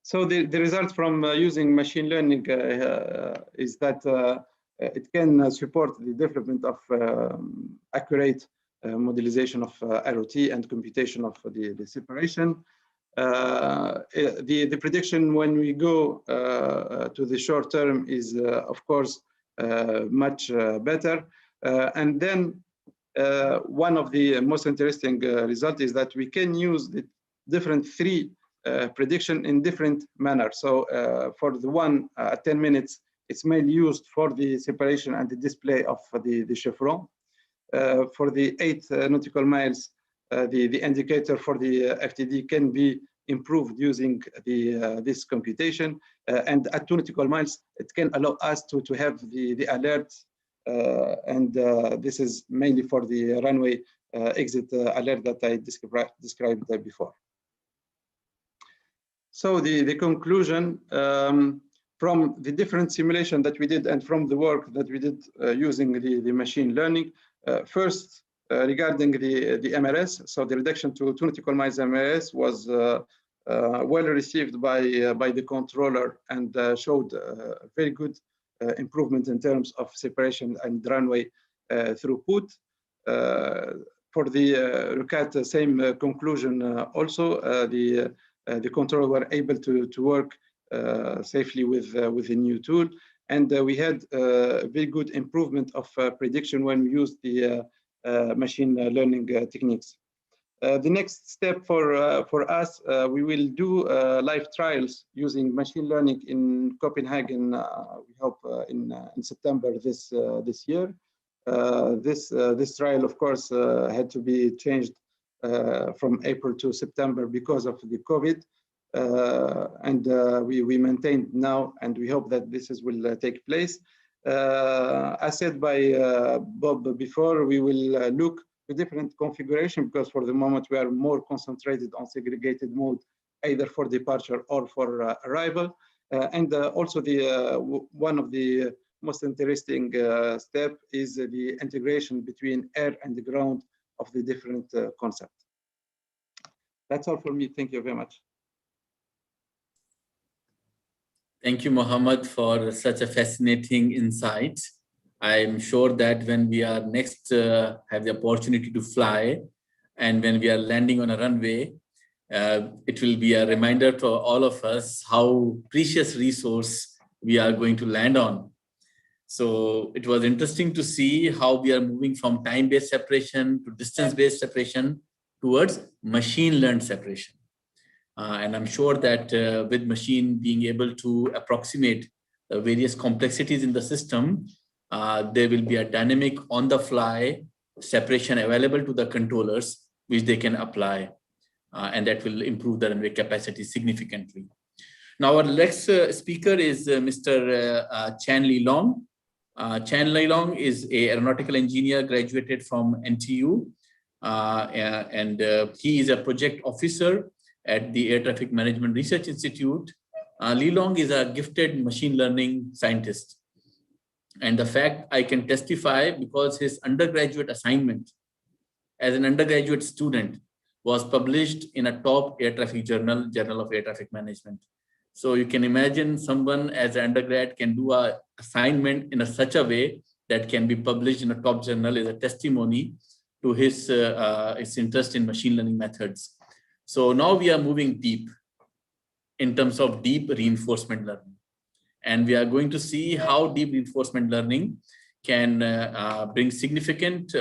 So the result from using machine learning is that it can support the development of accurate modelization of ROT and computation of the separation. The prediction when we go to the short term is, of course, much better. And then one of the most interesting results is that we can use the different 3 prediction in different manner. So for the one at 10 minutes, it's mainly used for the separation and the display of the chevron. For the 8 nautical miles, the indicator for the FTD can be improved using this computation. And at 2 nautical miles, it can allow us to have the alert. And this is mainly for the runway exit alert that I described before. So the conclusion from the different simulation that we did and from the work that we did using the machine learning, first regarding the MRS, so the reduction to 2 nautical miles MRS was well received by the controller and showed very good improvement in terms of separation and runway throughput. For the RUCAT, same conclusion also. The controller were able to work safely with the new tool, and we had a very good improvement of prediction when we used the machine learning techniques. The next step for us, we will do live trials using machine learning in Copenhagen. We hope in September this year. This trial, of course, had to be changed from April to September because of the COVID. we maintained now, and we hope that this will take place. As said by Bob before, we will look to different configuration, because for the moment we are more concentrated on segregated mode, either for departure or for arrival. Also one of the most interesting step is the integration between air and the ground of the different concepts. That's all for me. Thank you very much. Thank you, Mohammed, for such a fascinating insight. I'm sure that when we are next have the opportunity to fly, and when we are landing on a runway, it will be a reminder to all of us how precious resource we are going to land on. So it was interesting to see how we are moving from time-based separation to distance-based separation towards machine-learned separation. And I'm sure that with machine being able to approximate various complexities in the system, there will be a dynamic on-the-fly separation available to the controllers, which they can apply. And that will improve the runway capacity significantly. Now, our next speaker is Mr. Chan Li Long. Chan Li Long is an aeronautical engineer graduated from NTU, and he is a project officer at the Air Traffic Management Research Institute. Li Long is a gifted machine learning scientist. And the fact I can testify because his undergraduate assignment as an undergraduate student was published in a top air traffic journal, Journal of Air Traffic Management. So you can imagine someone as an undergrad can do an assignment in such a way that can be published in a top journal as a testimony to his interest in machine learning methods. So now we are moving deep in terms of deep reinforcement learning. And we are going to see how deep reinforcement learning can bring significant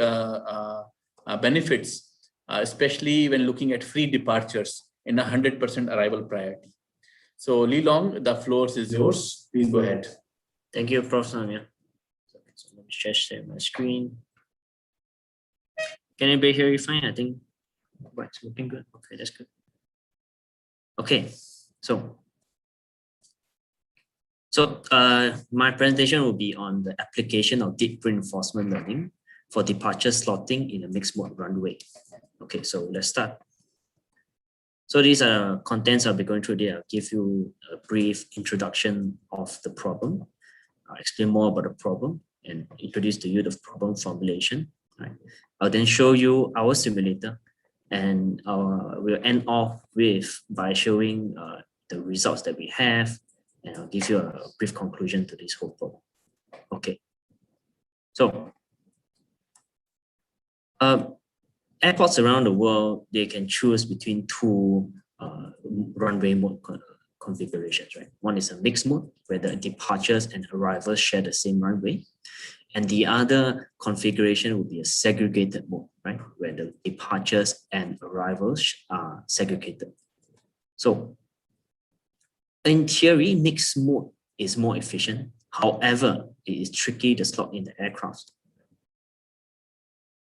benefits, especially when looking at free departures in 100% arrival priority. So Li Long, the floor is yours. Please go ahead. Thank you, Prof. Samir. So let me share my screen. Can anybody hear you fine? I think it's looking good. Okay, that's good. Okay, so my presentation will be on the application of deep reinforcement learning for departure slotting in a mixed mode runway. Okay, so let's start. So these are contents I'll be going through there. I'll give you a brief introduction of the problem. I'll explain more about the problem and introduce to you the problem formulation. Right. I'll then show you our simulator, and we'll end off by showing the results that we have, and I'll give you a brief conclusion to this whole problem. Okay. So airports around the world, they can choose between two runway mode configurations, right? One is a mixed mode, where the departures and arrivals share the same runway. And the other configuration would be a segregated mode, right? Where the departures and arrivals are segregated. So in theory, mixed mode is more efficient. However, it is tricky to slot in the aircraft.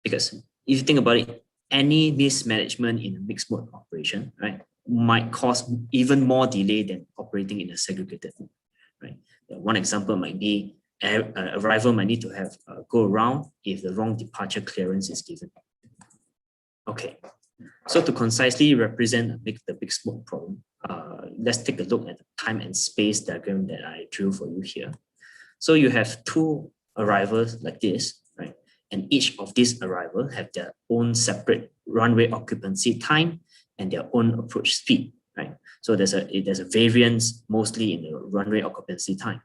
Because if you think about it, any mismanagement in a mixed mode operation, right, might cause even more delay than operating in a segregated mode, right? One example might be arrival might need to have go around if the wrong departure clearance is given. Okay, so to concisely represent the mixed mode problem, let's take a look at the time and space diagram that I drew for you here. So you have two arrivals like this, right? And each of these arrivals have their own separate runway occupancy time and their own approach speed, right? So there's a variance mostly in the runway occupancy time.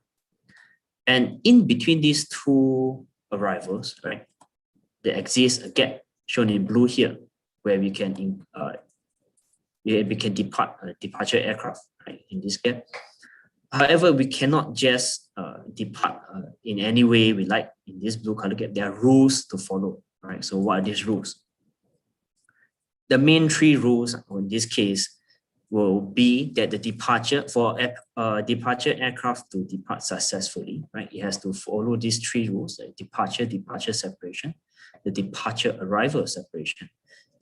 And in between these two arrivals, right, there exists a gap shown in blue here, where we can depart departure aircraft, right, in this gap. However, we cannot just depart in any way we like in this blue color gap. There are rules to follow, right? So what are these rules? The main three rules in this case will be that the departure for departure aircraft to depart successfully, right? It has to follow these three rules: the departure separation, the departure arrival separation,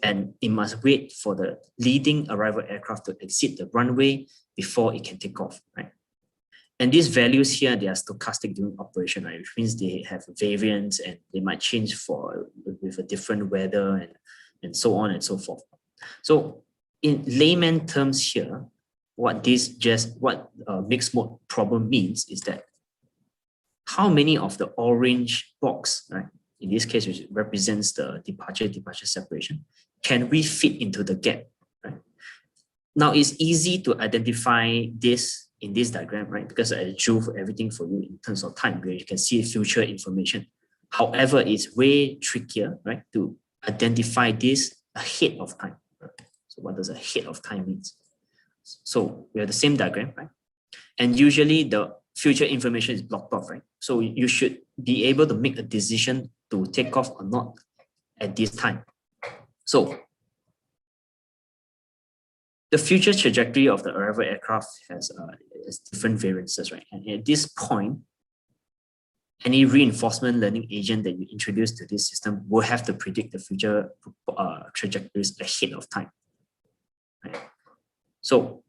and it must wait for the leading arrival aircraft to exit the runway before it can take off, right? And these values here, they are stochastic during operation, right? Which means they have variance and they might change with a different weather and so on and so forth. So in layman terms here, what mixed mode problem means is that how many of the orange box, right, in this case, which represents the departure separation, can we fit into the gap, right? Now it's easy to identify this in this diagram, right? Because I drew everything for you in terms of time, where you can see future information. However, it's way trickier, right, to identify this ahead of time. So what does ahead of time means? So we have the same diagram, right? And usually the future information is blocked off, right? So you should be able to make a decision to take off or not at this time. So the future trajectory of the arrival aircraft has different variances, right? And at this point, any reinforcement learning agent that you introduce to this system will have to predict the future trajectories ahead of time, right? So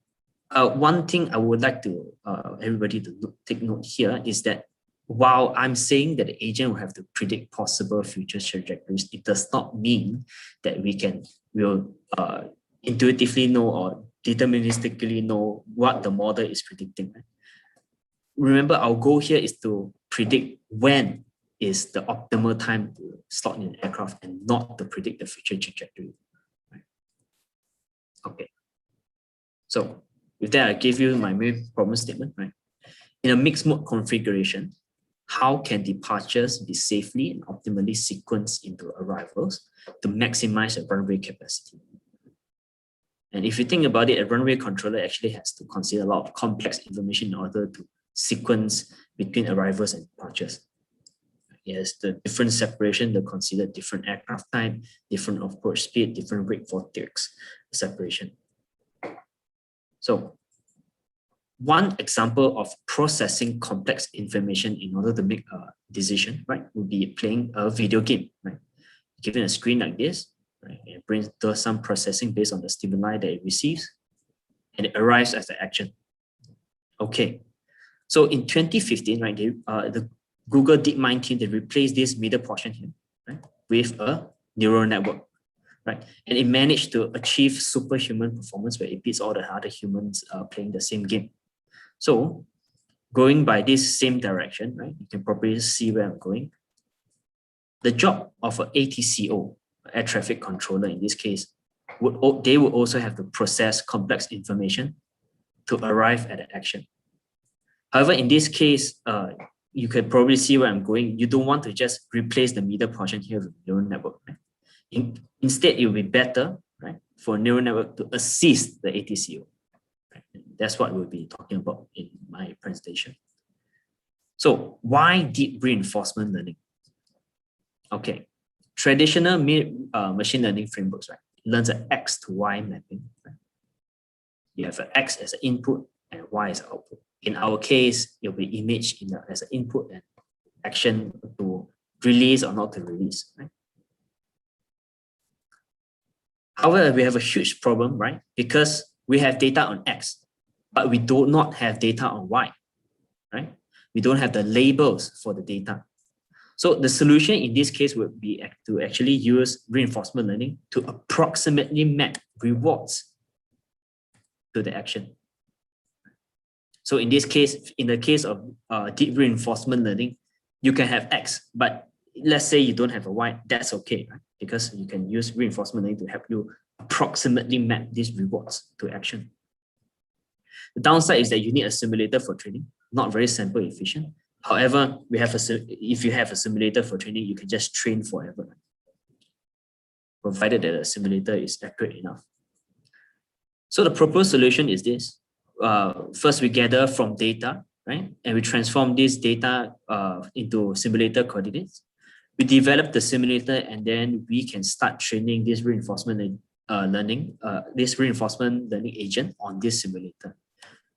one thing I would like to everybody to take note here is that while I'm saying that the agent will have to predict possible future trajectories, it does not mean that will intuitively know or deterministically know what the model is predicting. Right? Remember, our goal here is to predict when is the optimal time to slot in an aircraft and not to predict the future trajectory. Right? Okay. So with that, I gave you my main problem statement, right? In a mixed mode configuration, how can departures be safely and optimally sequenced into arrivals to maximize the runway capacity? And if you think about it, a runway controller actually has to consider a lot of complex information in order to sequence between arrivals and departures. Yes, the different separation, they consider different aircraft type, different approach speed, different rate vortex separation. So one example of processing complex information in order to make a decision, right, would be playing a video game, right? Given a screen like this, right, it does some processing based on the stimuli that it receives, and it arrives as the action. Okay, so in 2015, right, the Google DeepMind team, they replaced this middle portion here, right, with a neural network, right, and it managed to achieve superhuman performance where it beats all the other humans playing the same game. So going by this same direction, right, you can probably see where I'm going. The job of an ATCO, air traffic controller in this case, they would also have to process complex information to arrive at an action. However, in this case, you can probably see where I'm going. You don't want to just replace the middle portion here with neural network. Right? Instead, it will be better, right, for a neural network to assist the ATCO. Right? That's what we'll be talking about in my presentation. So why deep reinforcement learning? Okay, traditional machine learning frameworks, right, learns an X to Y mapping. Right? You have an X as an input and Y as an output. In our case, it will be image as an input and action to release or not to release. Right? However, we have a huge problem, right? Because we have data on X, but we do not have data on Y, right? We don't have the labels for the data. So the solution in this case would be to actually use reinforcement learning to approximately map rewards to the action. So in this case, in the case of deep reinforcement learning, you can have X, but let's say you don't have a Y, that's okay, right? Because you can use reinforcement learning to help you approximately map these rewards to action. The downside is that you need a simulator for training, not very sample efficient. However, if you have a simulator for training, you can just train forever, right? Provided that the simulator is accurate enough. So the proposed solution is this. First, we gather from data, right? And we transform this data into simulator coordinates. We develop the simulator, and then we can start training this reinforcement learning agent on this simulator,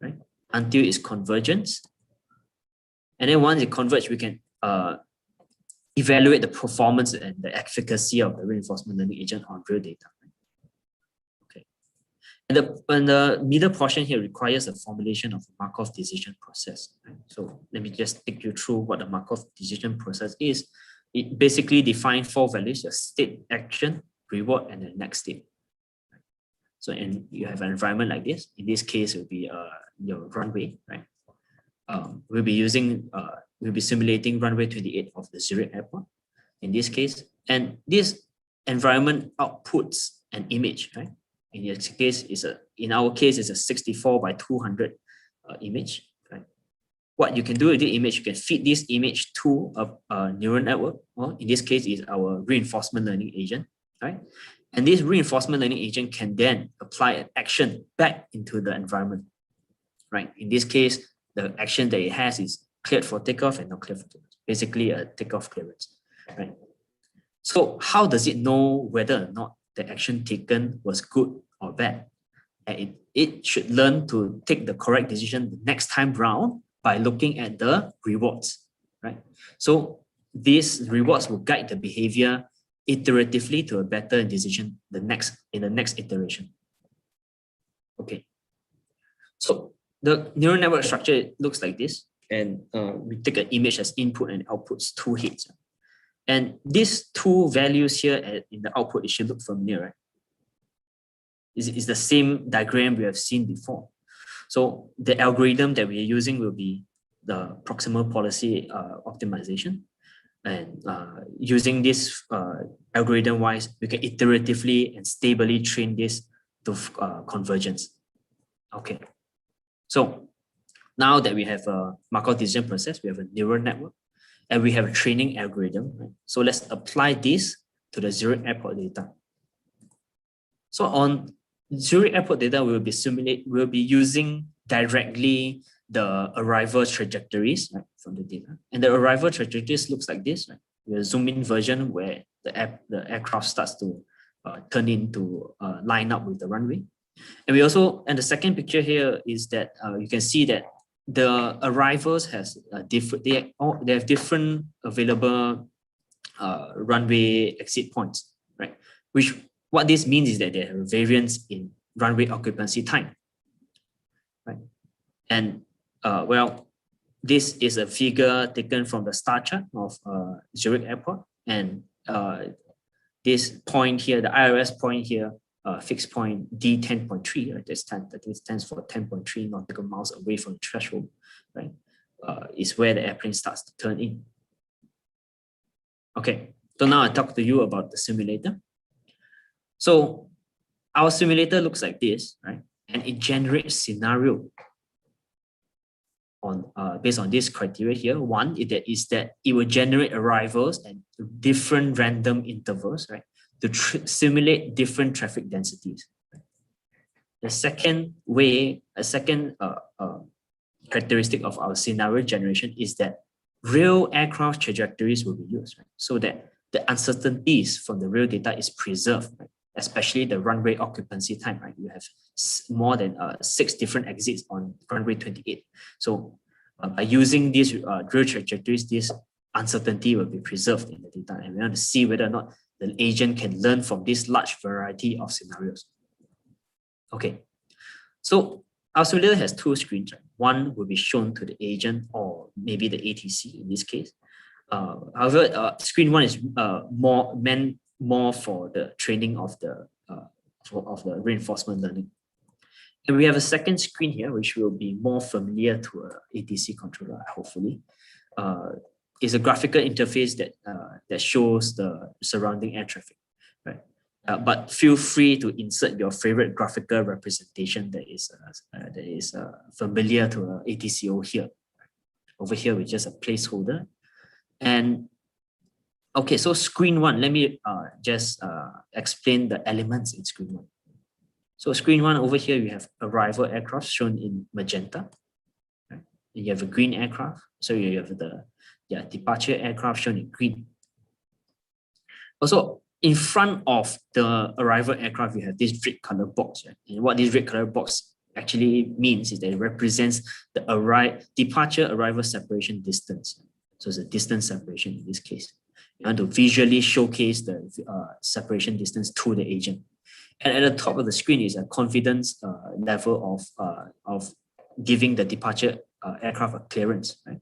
right? Until it's convergence. And then once it converges, we can evaluate the performance and the efficacy of the reinforcement learning agent on real data. Okay. And the middle portion here requires a formulation of a Markov decision process. Right? So let me just take you through what the Markov decision process is. It basically defines 4 values: your state, action, reward, and the next state. So, and you have an environment like this. In this case, it will be your runway, right? We'll be simulating runway 28 of the Zurich Airport in this case. And this environment outputs an image, right? In this case, in our case, it's a 64 by 200 image, right? What you can do with the image, you can feed this image to a neural network, or in this case, is our reinforcement learning agent, right? And this reinforcement learning agent can then apply an action back into the environment, right? In this case, the action that it has is cleared for takeoff and not cleared for takeoff. Basically, a takeoff clearance, right? So how does it know whether or not the action taken was good or bad? And it should learn to take the correct decision the next time round by looking at the rewards, right? So these rewards will guide the behavior iteratively to a better decision in the next iteration. Okay. So the neural network structure looks like this, and we take an image as input and outputs 2 hits. And these 2 values here in the output, it should look familiar, right? It's the same diagram we have seen before. So the algorithm that we are using will be the proximal policy optimization. And using this algorithm-wise, we can iteratively and stably train this to convergence. Okay. So now that we have a Markov decision process, we have a neural network, and we have a training algorithm. Right? So let's apply this to the Zurich Airport data. So on Zurich Airport data, we'll be using directly the arrival trajectories, right, from the data. And the arrival trajectories looks like this, right? We have a zoom in version where the aircraft starts to turn into line up with the runway. And the second picture here is that you can see that the arrivals has they have different available runway exit points, right? What this means is that there are variance in runway occupancy time, right? And well, this is a figure taken from the star chart of Zurich Airport, and this point here, the IRS point here, fixed point D10.3, right? That stands for 10.3 nautical miles away from the threshold, right? Is where the airplane starts to turn in. Okay, so now I talk to you about the simulator. So our simulator looks like this, right? And it generates scenario on based on this criteria here. One is that it will generate arrivals at different random intervals, right? To simulate different traffic densities. The second characteristic of our scenario generation is that real aircraft trajectories will be used, right? So that the uncertainties from the real data is preserved, right? Especially the runway occupancy time, right? You have more than 6 different exits on runway 28. So by using these real trajectories, this uncertainty will be preserved in the data. And we want to see whether or not the agent can learn from this large variety of scenarios. Okay, so our simulator has 2 screens, right? One will be shown to the agent or maybe the ATC in this case. However, screen 1 is meant more for the training of the reinforcement learning. And we have a second screen here, which will be more familiar to an ATC controller, hopefully. Is a graphical interface that shows the surrounding air traffic, right? But feel free to insert your favorite graphical representation that is familiar to an ATCO here. Over here, with just a placeholder. And okay, so screen 1, let me just explain the elements in screen 1. So screen 1 over here, you have arrival aircraft shown in magenta. Right? And you have a green aircraft. So you have the departure aircraft shown in green. Also, in front of the arrival aircraft, you have this red color box. Right? And what this red color box actually means is that it represents the departure arrival separation distance. So it's a distance separation in this case. You want to visually showcase the separation distance to the agent. And at the top of the screen is a confidence level of giving the departure aircraft a clearance, right?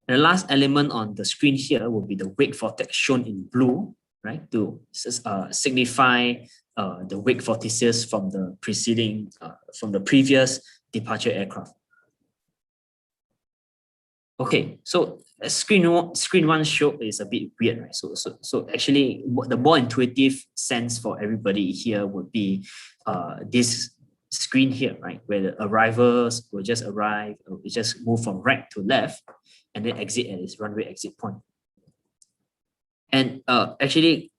And the last element on the screen here will be the wake vortex shown in blue, right, to signify the wake vortices from the previous departure aircraft. Okay, so screen one show is a bit weird, right? So actually, the more intuitive sense for everybody here would be this screen here, right, where the arrivals will just arrive, will just move from right to left, and then exit at its runway exit point. And actually,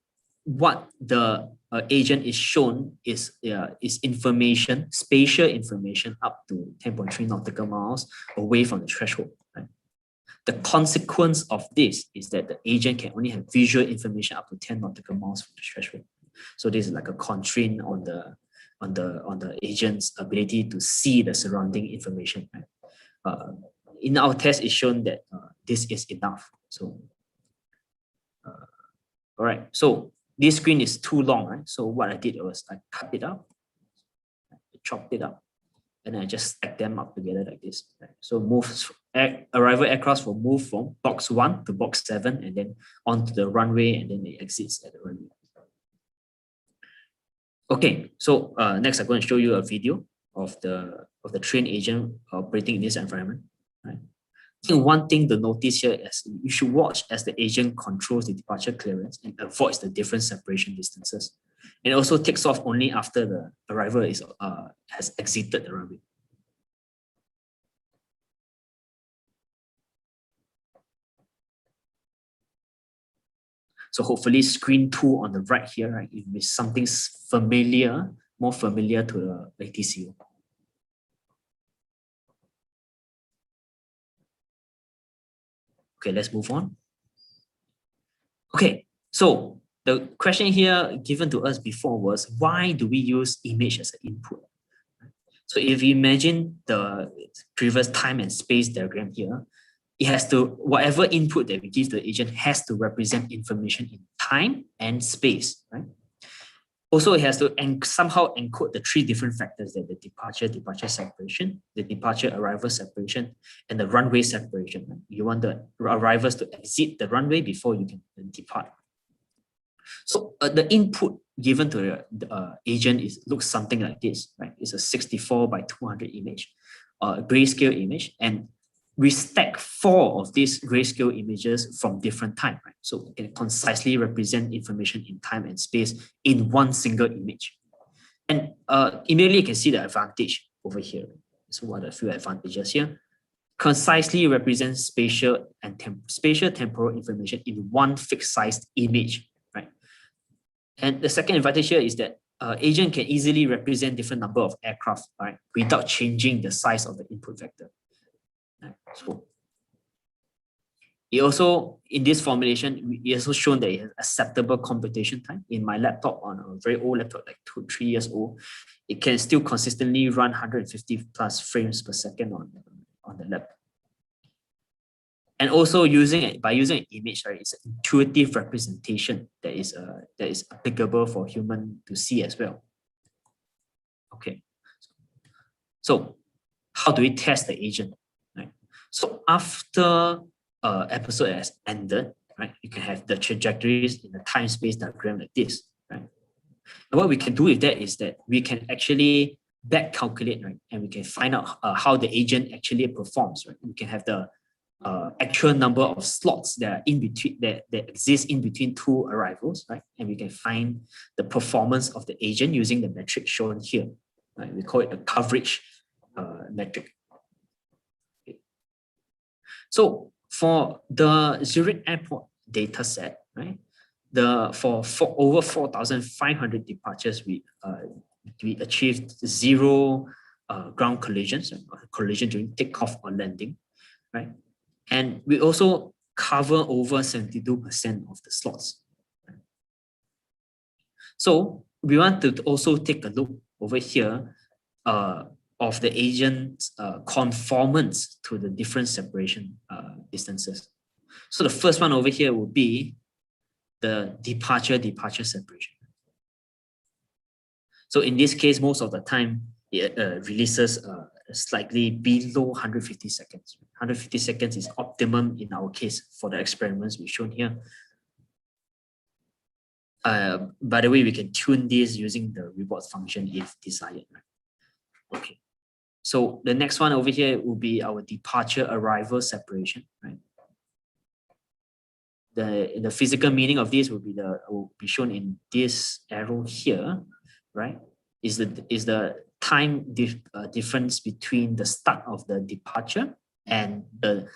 what the agent is shown is information, spatial information up to 10.3 nautical miles away from the threshold. Right? The consequence of this is that the agent can only have visual information up to 10 nautical miles from the threshold. So this is like a constraint on the agent's ability to see the surrounding information. Right? In our test, it's shown that this is enough. So, all right. So this screen is too long, right? So what I did was I cut it up, I chopped it up, and I just stack them up together like this. Right? So arrival aircraft will move from box 1 to box 7, and then onto the runway, and then it exits at the runway. Okay, so next I'm going to show you a video of the train agent operating in this environment. Right? I think one thing to notice here is you should watch as the agent controls the departure clearance and avoids the different separation distances. And it also takes off only after the arrival has exited the runway. So hopefully screen 2 on the right here, right, it is something familiar, more familiar to the ATCO. Okay, let's move on. Okay, so the question here given to us before was, why do we use image as an input? So if you imagine the previous time and space diagram here, it has to, whatever input that we give to the agent has to represent information in time and space, right? Also, it has to somehow encode the 3 different factors, that the departure separation, the departure arrival separation, and the runway separation. Right? You want the arrivals to exit the runway before you can depart. So the input given to the agent looks something like this, right? It's a 64 by 200 image, grayscale image, and we stack 4 of these grayscale images from different time, right? So it can concisely represent information in time and space in one single image. And immediately you can see the advantage over here. So what are a few advantages here? Concisely represents spatial and spatial temporal information in one fixed sized image, right? And the second advantage here is that agent can easily represent different number of aircraft, right, without changing the size of the input vector. So it also, in this formulation, it also shown that it has acceptable computation time. In my laptop, on a very old laptop, like 2-3 years old, it can still consistently run 150 plus frames per second on the laptop. And also by using an image, right, it's an intuitive representation that is applicable for human to see as well. Okay. So how do we test the agent? So after episode has ended, right, you can have the trajectories in the time-space diagram like this, right? And what we can do with that is that we can actually back calculate, right, and we can find out how the agent actually performs, right? We can have the actual number of slots that are in between that exist in between 2 arrivals, right? And we can find the performance of the agent using the metric shown here, right? We call it a coverage metric. So for the Zurich Airport data set, right, for over 4,500 departures, we achieved 0 ground collisions, collision during takeoff or landing, right? And we also cover over 72% of the slots. Right? So we want to also take a look over here of the agent's conformance to the different separation distances. So the first one over here will be the departure separation. So in this case, most of the time, it releases slightly below 150 seconds. 150 seconds is optimum in our case for the experiments we've shown here. By the way, we can tune this using the reward function if desired. Right? Okay. So the next one over here will be our departure arrival separation. Right? The physical meaning of this will be shown in this arrow here. Right? Is the time difference between the start of the departure and the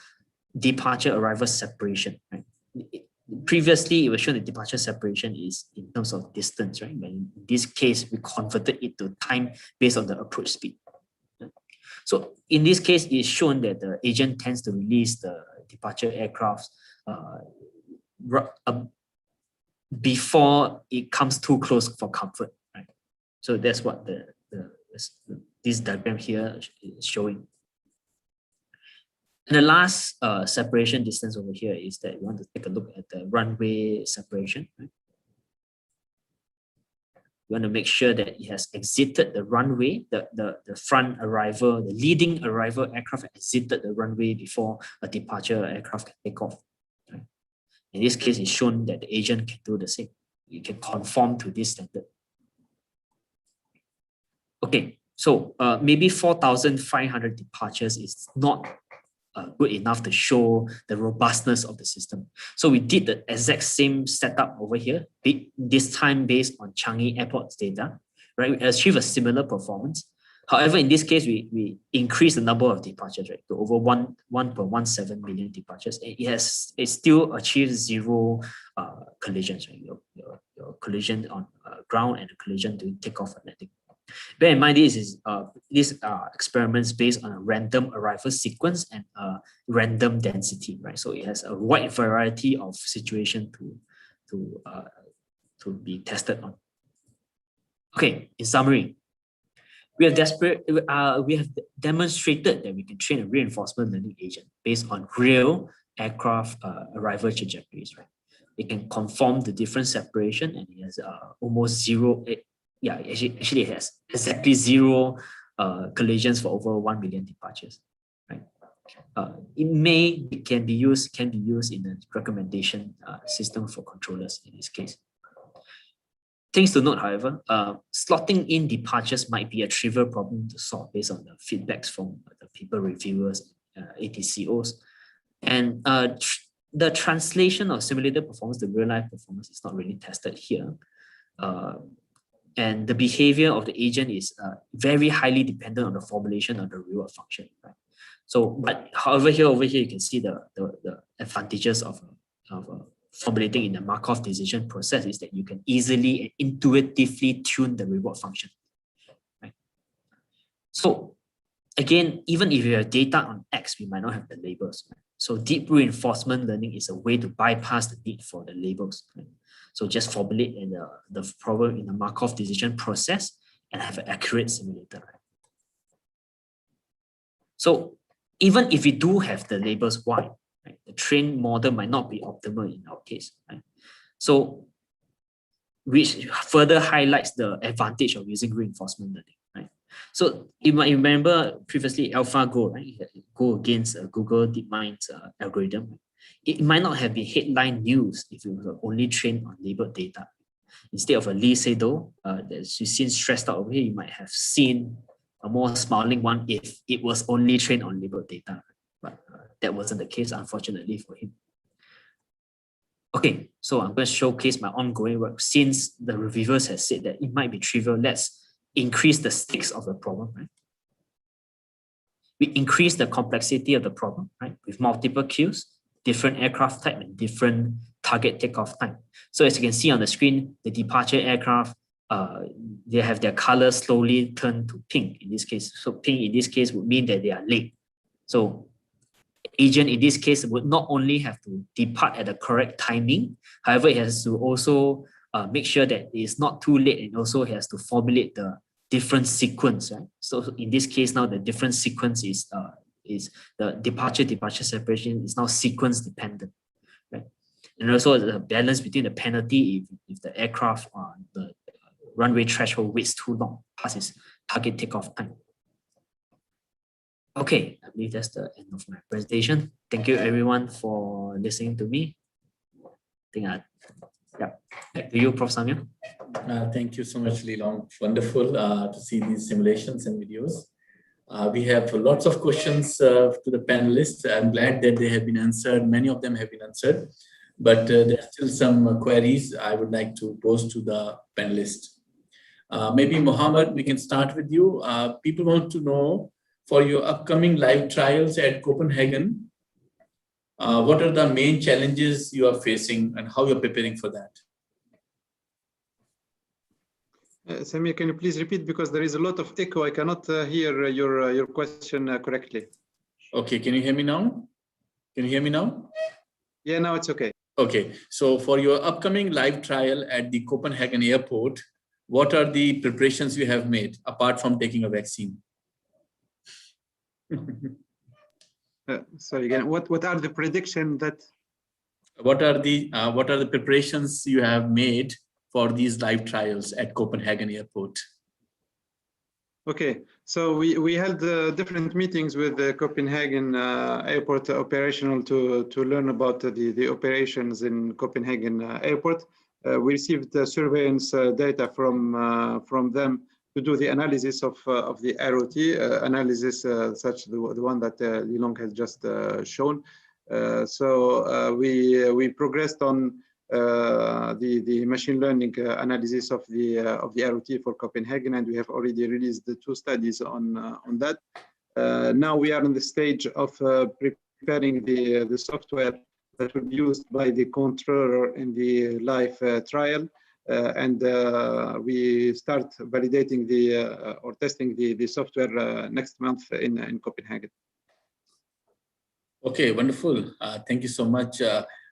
departure arrival separation. Right? Previously, it was shown that departure separation is in terms of distance, right? But in this case, we converted it to time based on the approach speed. So in this case, it's shown that the agent tends to release the departure aircraft before it comes too close for comfort. Right? So that's what this diagram here is showing. And the last separation distance over here is that we want to take a look at the runway separation. Right? We want to make sure that it has exited the runway, the front arrival, the leading arrival aircraft exited the runway before a departure aircraft can take off. Right? In this case, it's shown that the agent can do the same. You can conform to this standard. Okay, so maybe 4,500 departures is not good enough to show the robustness of the system. So we did the exact same setup over here, this time based on Changi Airport's data, right? We achieve a similar performance. However, in this case, we increased the number of departures, right, to over 1.17 million departures. It still achieves zero collisions, right? Your collision on ground and a collision to takeoff and landing. Bear in mind, these are experiments based on a random arrival sequence and random density, right? So it has a wide variety of situations to be tested on. Okay, in summary, we have demonstrated that we can train a reinforcement learning agent based on real aircraft arrival trajectories, right? It can conform the different separation, and it has almost zero. Actually it has exactly zero collisions for over 1 million departures. Right? It can be used in the recommendation system for controllers in this case. Things to note, however, slotting in departures might be a trivial problem to solve based on the feedbacks from the paper reviewers, ATCOs, and the translation of simulated performance to real-life performance is not really tested here. And the behavior of the agent is very highly dependent on the formulation of the reward function. Right? So, but however, over here, you can see the advantages of formulating in the Markov decision process is that you can easily and intuitively tune the reward function. Right? So, again, even if you have data on X, we might not have the labels. Right? So, deep reinforcement learning is a way to bypass the need for the labels. Right? So just formulate the problem in the Markov decision process and have an accurate simulator. Right? So even if we do have the labels Y, right, the trained model might not be optimal in our case. Right? So which further highlights the advantage of using reinforcement learning. Right? So you might remember previously AlphaGo, right? Go against Google DeepMind's algorithm. It might not have been headline news if it was only trained on labeled data. Instead of a Lee Sedol that you've seen stressed out over here, you might have seen a more smiling one if it was only trained on labeled data. But that wasn't the case, unfortunately, for him. Okay, so I'm going to showcase my ongoing work. Since the reviewers have said that it might be trivial, let's increase the stakes of the problem. Right? We increase the complexity of the problem, right, with multiple queues, different aircraft type, and different target takeoff time. So as you can see on the screen, the departure aircraft, they have their color slowly turn to pink in this case. So pink in this case would mean that they are late. So agent in this case would not only have to depart at the correct timing, however, it has to also make sure that it's not too late, and also it has to formulate the different sequence. Right? So in this case now, the different sequence is the departure separation is now sequence dependent. And also the balance between the penalty if the aircraft the runway threshold waits too long past its target takeoff time. Okay, I believe that's the end of my presentation. Thank you everyone for listening to me. Yeah, back to you, Prof. Samir. Thank you so much, Lilong. Wonderful to see these simulations and videos. We have lots of questions to the panelists. I'm glad that they have been answered. Many of them have been answered, but there are still some queries I would like to pose to the panelists. Maybe Mohammed, we can start with you. People want to know, for your upcoming live trials at Copenhagen, what are the main challenges you are facing and how you're preparing for that? Samir, can you please repeat, because there is a lot of echo. I cannot hear your question correctly. Okay, can you hear me now? Can you hear me now? Yeah, now it's okay. Okay, so for your upcoming live trial at the Copenhagen airport, what are the preparations you have made apart from taking a vaccine? Sorry again. What are the predictions that? What are the preparations you have made for these live trials at Copenhagen airport? Okay, so we held different meetings with the Copenhagen airport operational to learn about the operations in Copenhagen airport. We received surveillance data from them to do the analysis of the ROT analysis, such the one that Lilong has just shown. So we progressed on the machine learning analysis of the ROT for Copenhagen, and we have already released the 2 studies on that. Now we are in the stage of preparing the software that will be used by the controller in the live trial, and we start validating or testing the software next month in Copenhagen. Okay, wonderful. Thank you so much.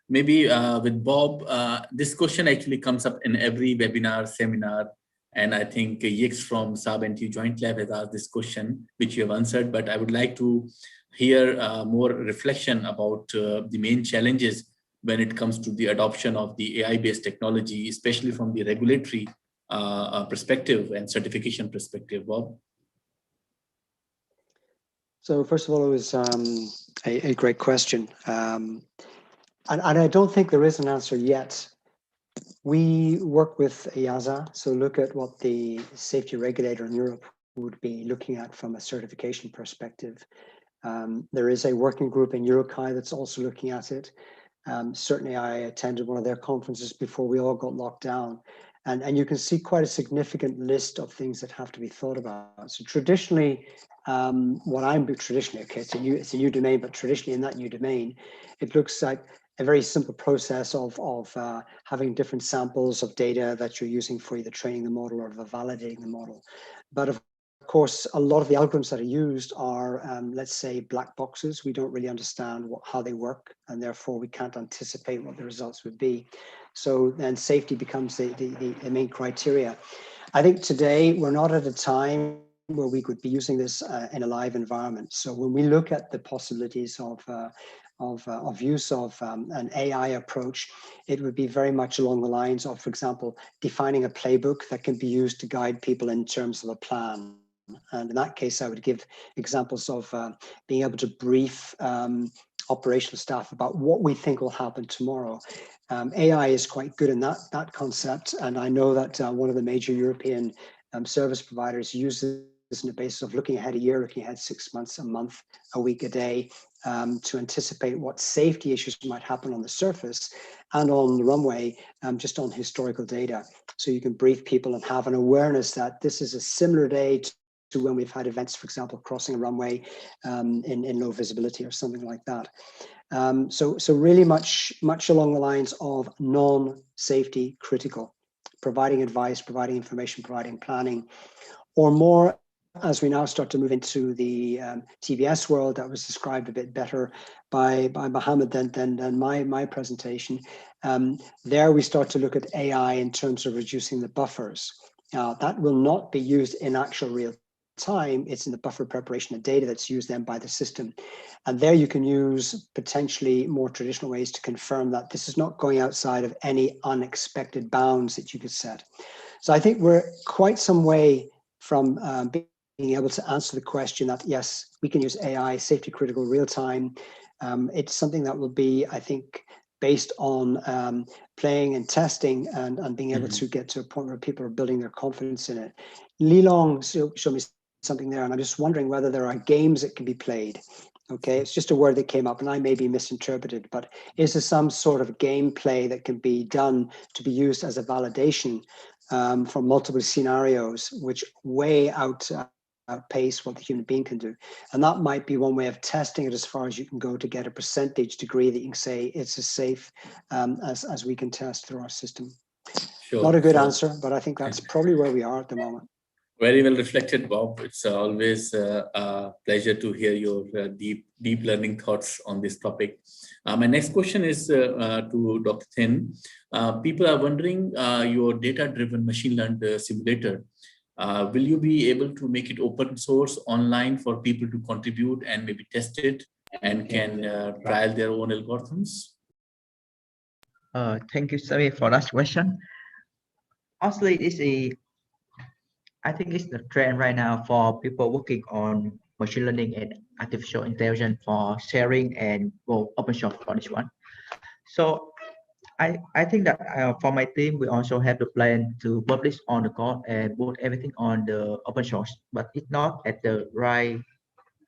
Maybe with Bob, this question actually comes up in every webinar, seminar, and I think Yix from Saab NTU Joint Lab has asked this question, which you have answered, but I would like to hear more reflection about the main challenges when it comes to the adoption of the AI-based technology, especially from the regulatory perspective and certification perspective. Bob? So first of all, it was a great question. And I don't think there is an answer yet. We work with EASA, so look at what the safety regulator in Europe would be looking at from a certification perspective. There is a working group in Eurokai that's also looking at it. Certainly I attended one of their conferences before we all got locked down. And you can see quite a significant list of things that have to be thought about. So traditionally, okay, it's a new domain, but traditionally in that new domain, it looks like a very simple process of having different samples of data that you're using for either training the model or validating the model. But of course, a lot of the algorithms that are used are, let's say, black boxes. We don't really understand how they work, and therefore we can't anticipate what the results would be. So then safety becomes the main criteria. I think today we're not at a time where we could be using this in a live environment. So when we look at the possibilities of use of an AI approach, it would be very much along the lines of, for example, defining a playbook that can be used to guide people in terms of a plan. And in that case, I would give examples of being able to brief operational staff about what we think will happen tomorrow. AI is quite good in that concept, and I know that one of the major European service providers uses this on the basis of looking ahead a year, looking ahead 6 months, a month, a week, a day, to anticipate what safety issues might happen on the surface and on the runway, just on historical data. So you can brief people and have an awareness that this is a similar day to when we've had events, for example, crossing a runway in low visibility or something like that. So really much along the lines of non-safety critical, providing advice, providing information, providing planning, or more as we now start to move into the TBS world that was described a bit better by Mohammed than my presentation. There we start to look at AI in terms of reducing the buffers. That will not be used in actual real time, it's in the buffer preparation of data that's used then by the system. And there you can use potentially more traditional ways to confirm that this is not going outside of any unexpected bounds that you could set. So I think we're quite some way from being able to answer the question that, yes, we can use AI, safety critical, real time. It's something that will be, I think, based on playing and testing and being able to get to a point where people are building their confidence in it. Li Long showed me something there, and I'm just wondering whether there are games that can be played. Okay, it's just a word that came up and I may be misinterpreted, but is there some sort of gameplay that can be done to be used as a validation for multiple scenarios, which way outpace what the human being can do? And that might be one way of testing it as far as you can go to get a percentage degree that you can say it's as safe as we can test through our system. Sure. Not a good answer, but I think that's probably where we are at the moment. Very well reflected, Bob. It's always a pleasure to hear your deep learning thoughts on this topic. My next question is to Dr. Thin. People are wondering your data-driven machine learned simulator. Will you be able to make it open source online for people to contribute and maybe test it and can trial their own algorithms? Thank you, Samir, for that question. Honestly, I think it's the trend right now for people working on machine learning and artificial intelligence for sharing and go open source for this one. So I think that for my team, we also have the plan to publish on the code and put everything on the open source, but it's not at the right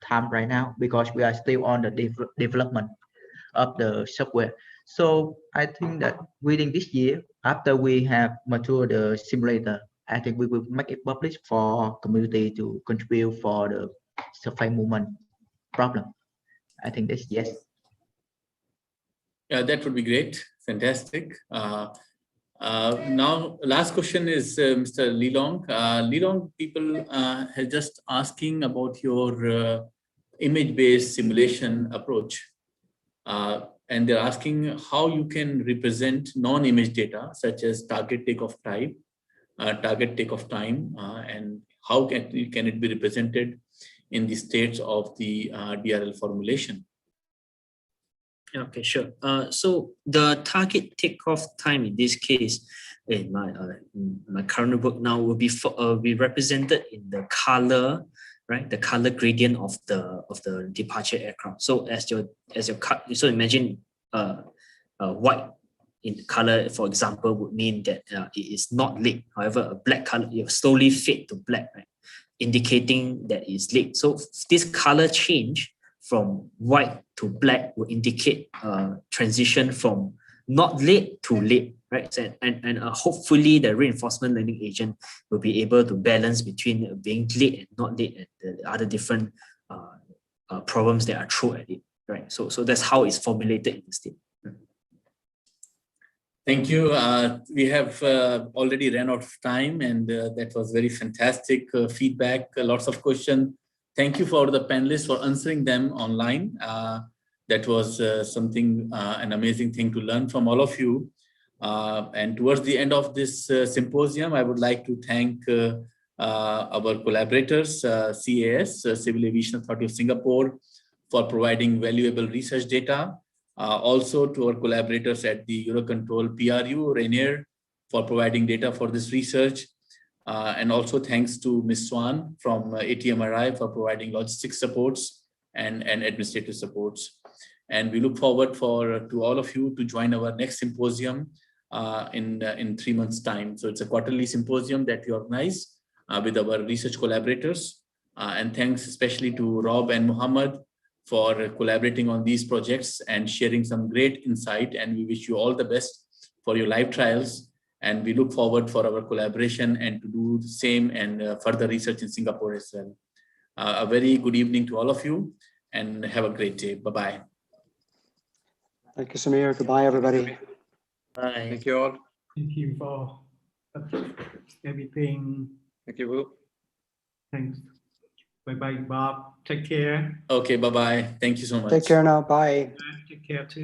time right now because we are still on the development of the software. So I think that within this year, after we have matured the simulator, I think we will make it public for community to contribute for the survey movement problem. I think that's yes. Yeah, that would be great. Fantastic. Now, last question is Mr. Li Long. Li Long, people are just asking about your image-based simulation approach. And they're asking how you can represent non-image data, such as target takeoff type, target takeoff time, and how can it be represented in the states of the DRL formulation? Okay, sure. So the target takeoff time in this case, in my current work now, will be represented in the color, right? The color gradient of the departure aircraft. So so imagine white in color, for example, would mean that it is not late. However, a black color, you slowly fade to black, right? Indicating that it's late. So this color change from white to black will indicate transition from not late to late, right? And hopefully the reinforcement learning agent will be able to balance between being late and not late and the other different problems that are thrown at it, right? So that's how it's formulated in the state. Thank you. We have already ran out of time, and that was very fantastic feedback, lots of questions. Thank you for the panelists for answering them online. That was an amazing thing to learn from all of you. And towards the end of this symposium, I would like to thank our collaborators, CAS, Civil Aviation Authority of Singapore, for providing valuable research data. Also to our collaborators at the Eurocontrol PRU, Rainier, for providing data for this research. And also thanks to Ms. Swan from ATMRI for providing logistics supports and administrative supports. And we look forward to all of you to join our next symposium in 3 months' time. So it's a quarterly symposium that we organize with our research collaborators. And thanks especially to Rob and Muhammad for collaborating on these projects and sharing some great insight. And we wish you all the best for your live trials. And we look forward for our collaboration and to do the same and further research in Singapore as well. A very good evening to all of you and have a great day. Bye-bye. Thank you, Samir. Goodbye, everybody. Bye. Thank you all. Thank you for everything. Thank you, Will. Thanks. Bye-bye, Bob. Take care. Okay, bye-bye. Thank you so much. Take care now. Bye. Take care too.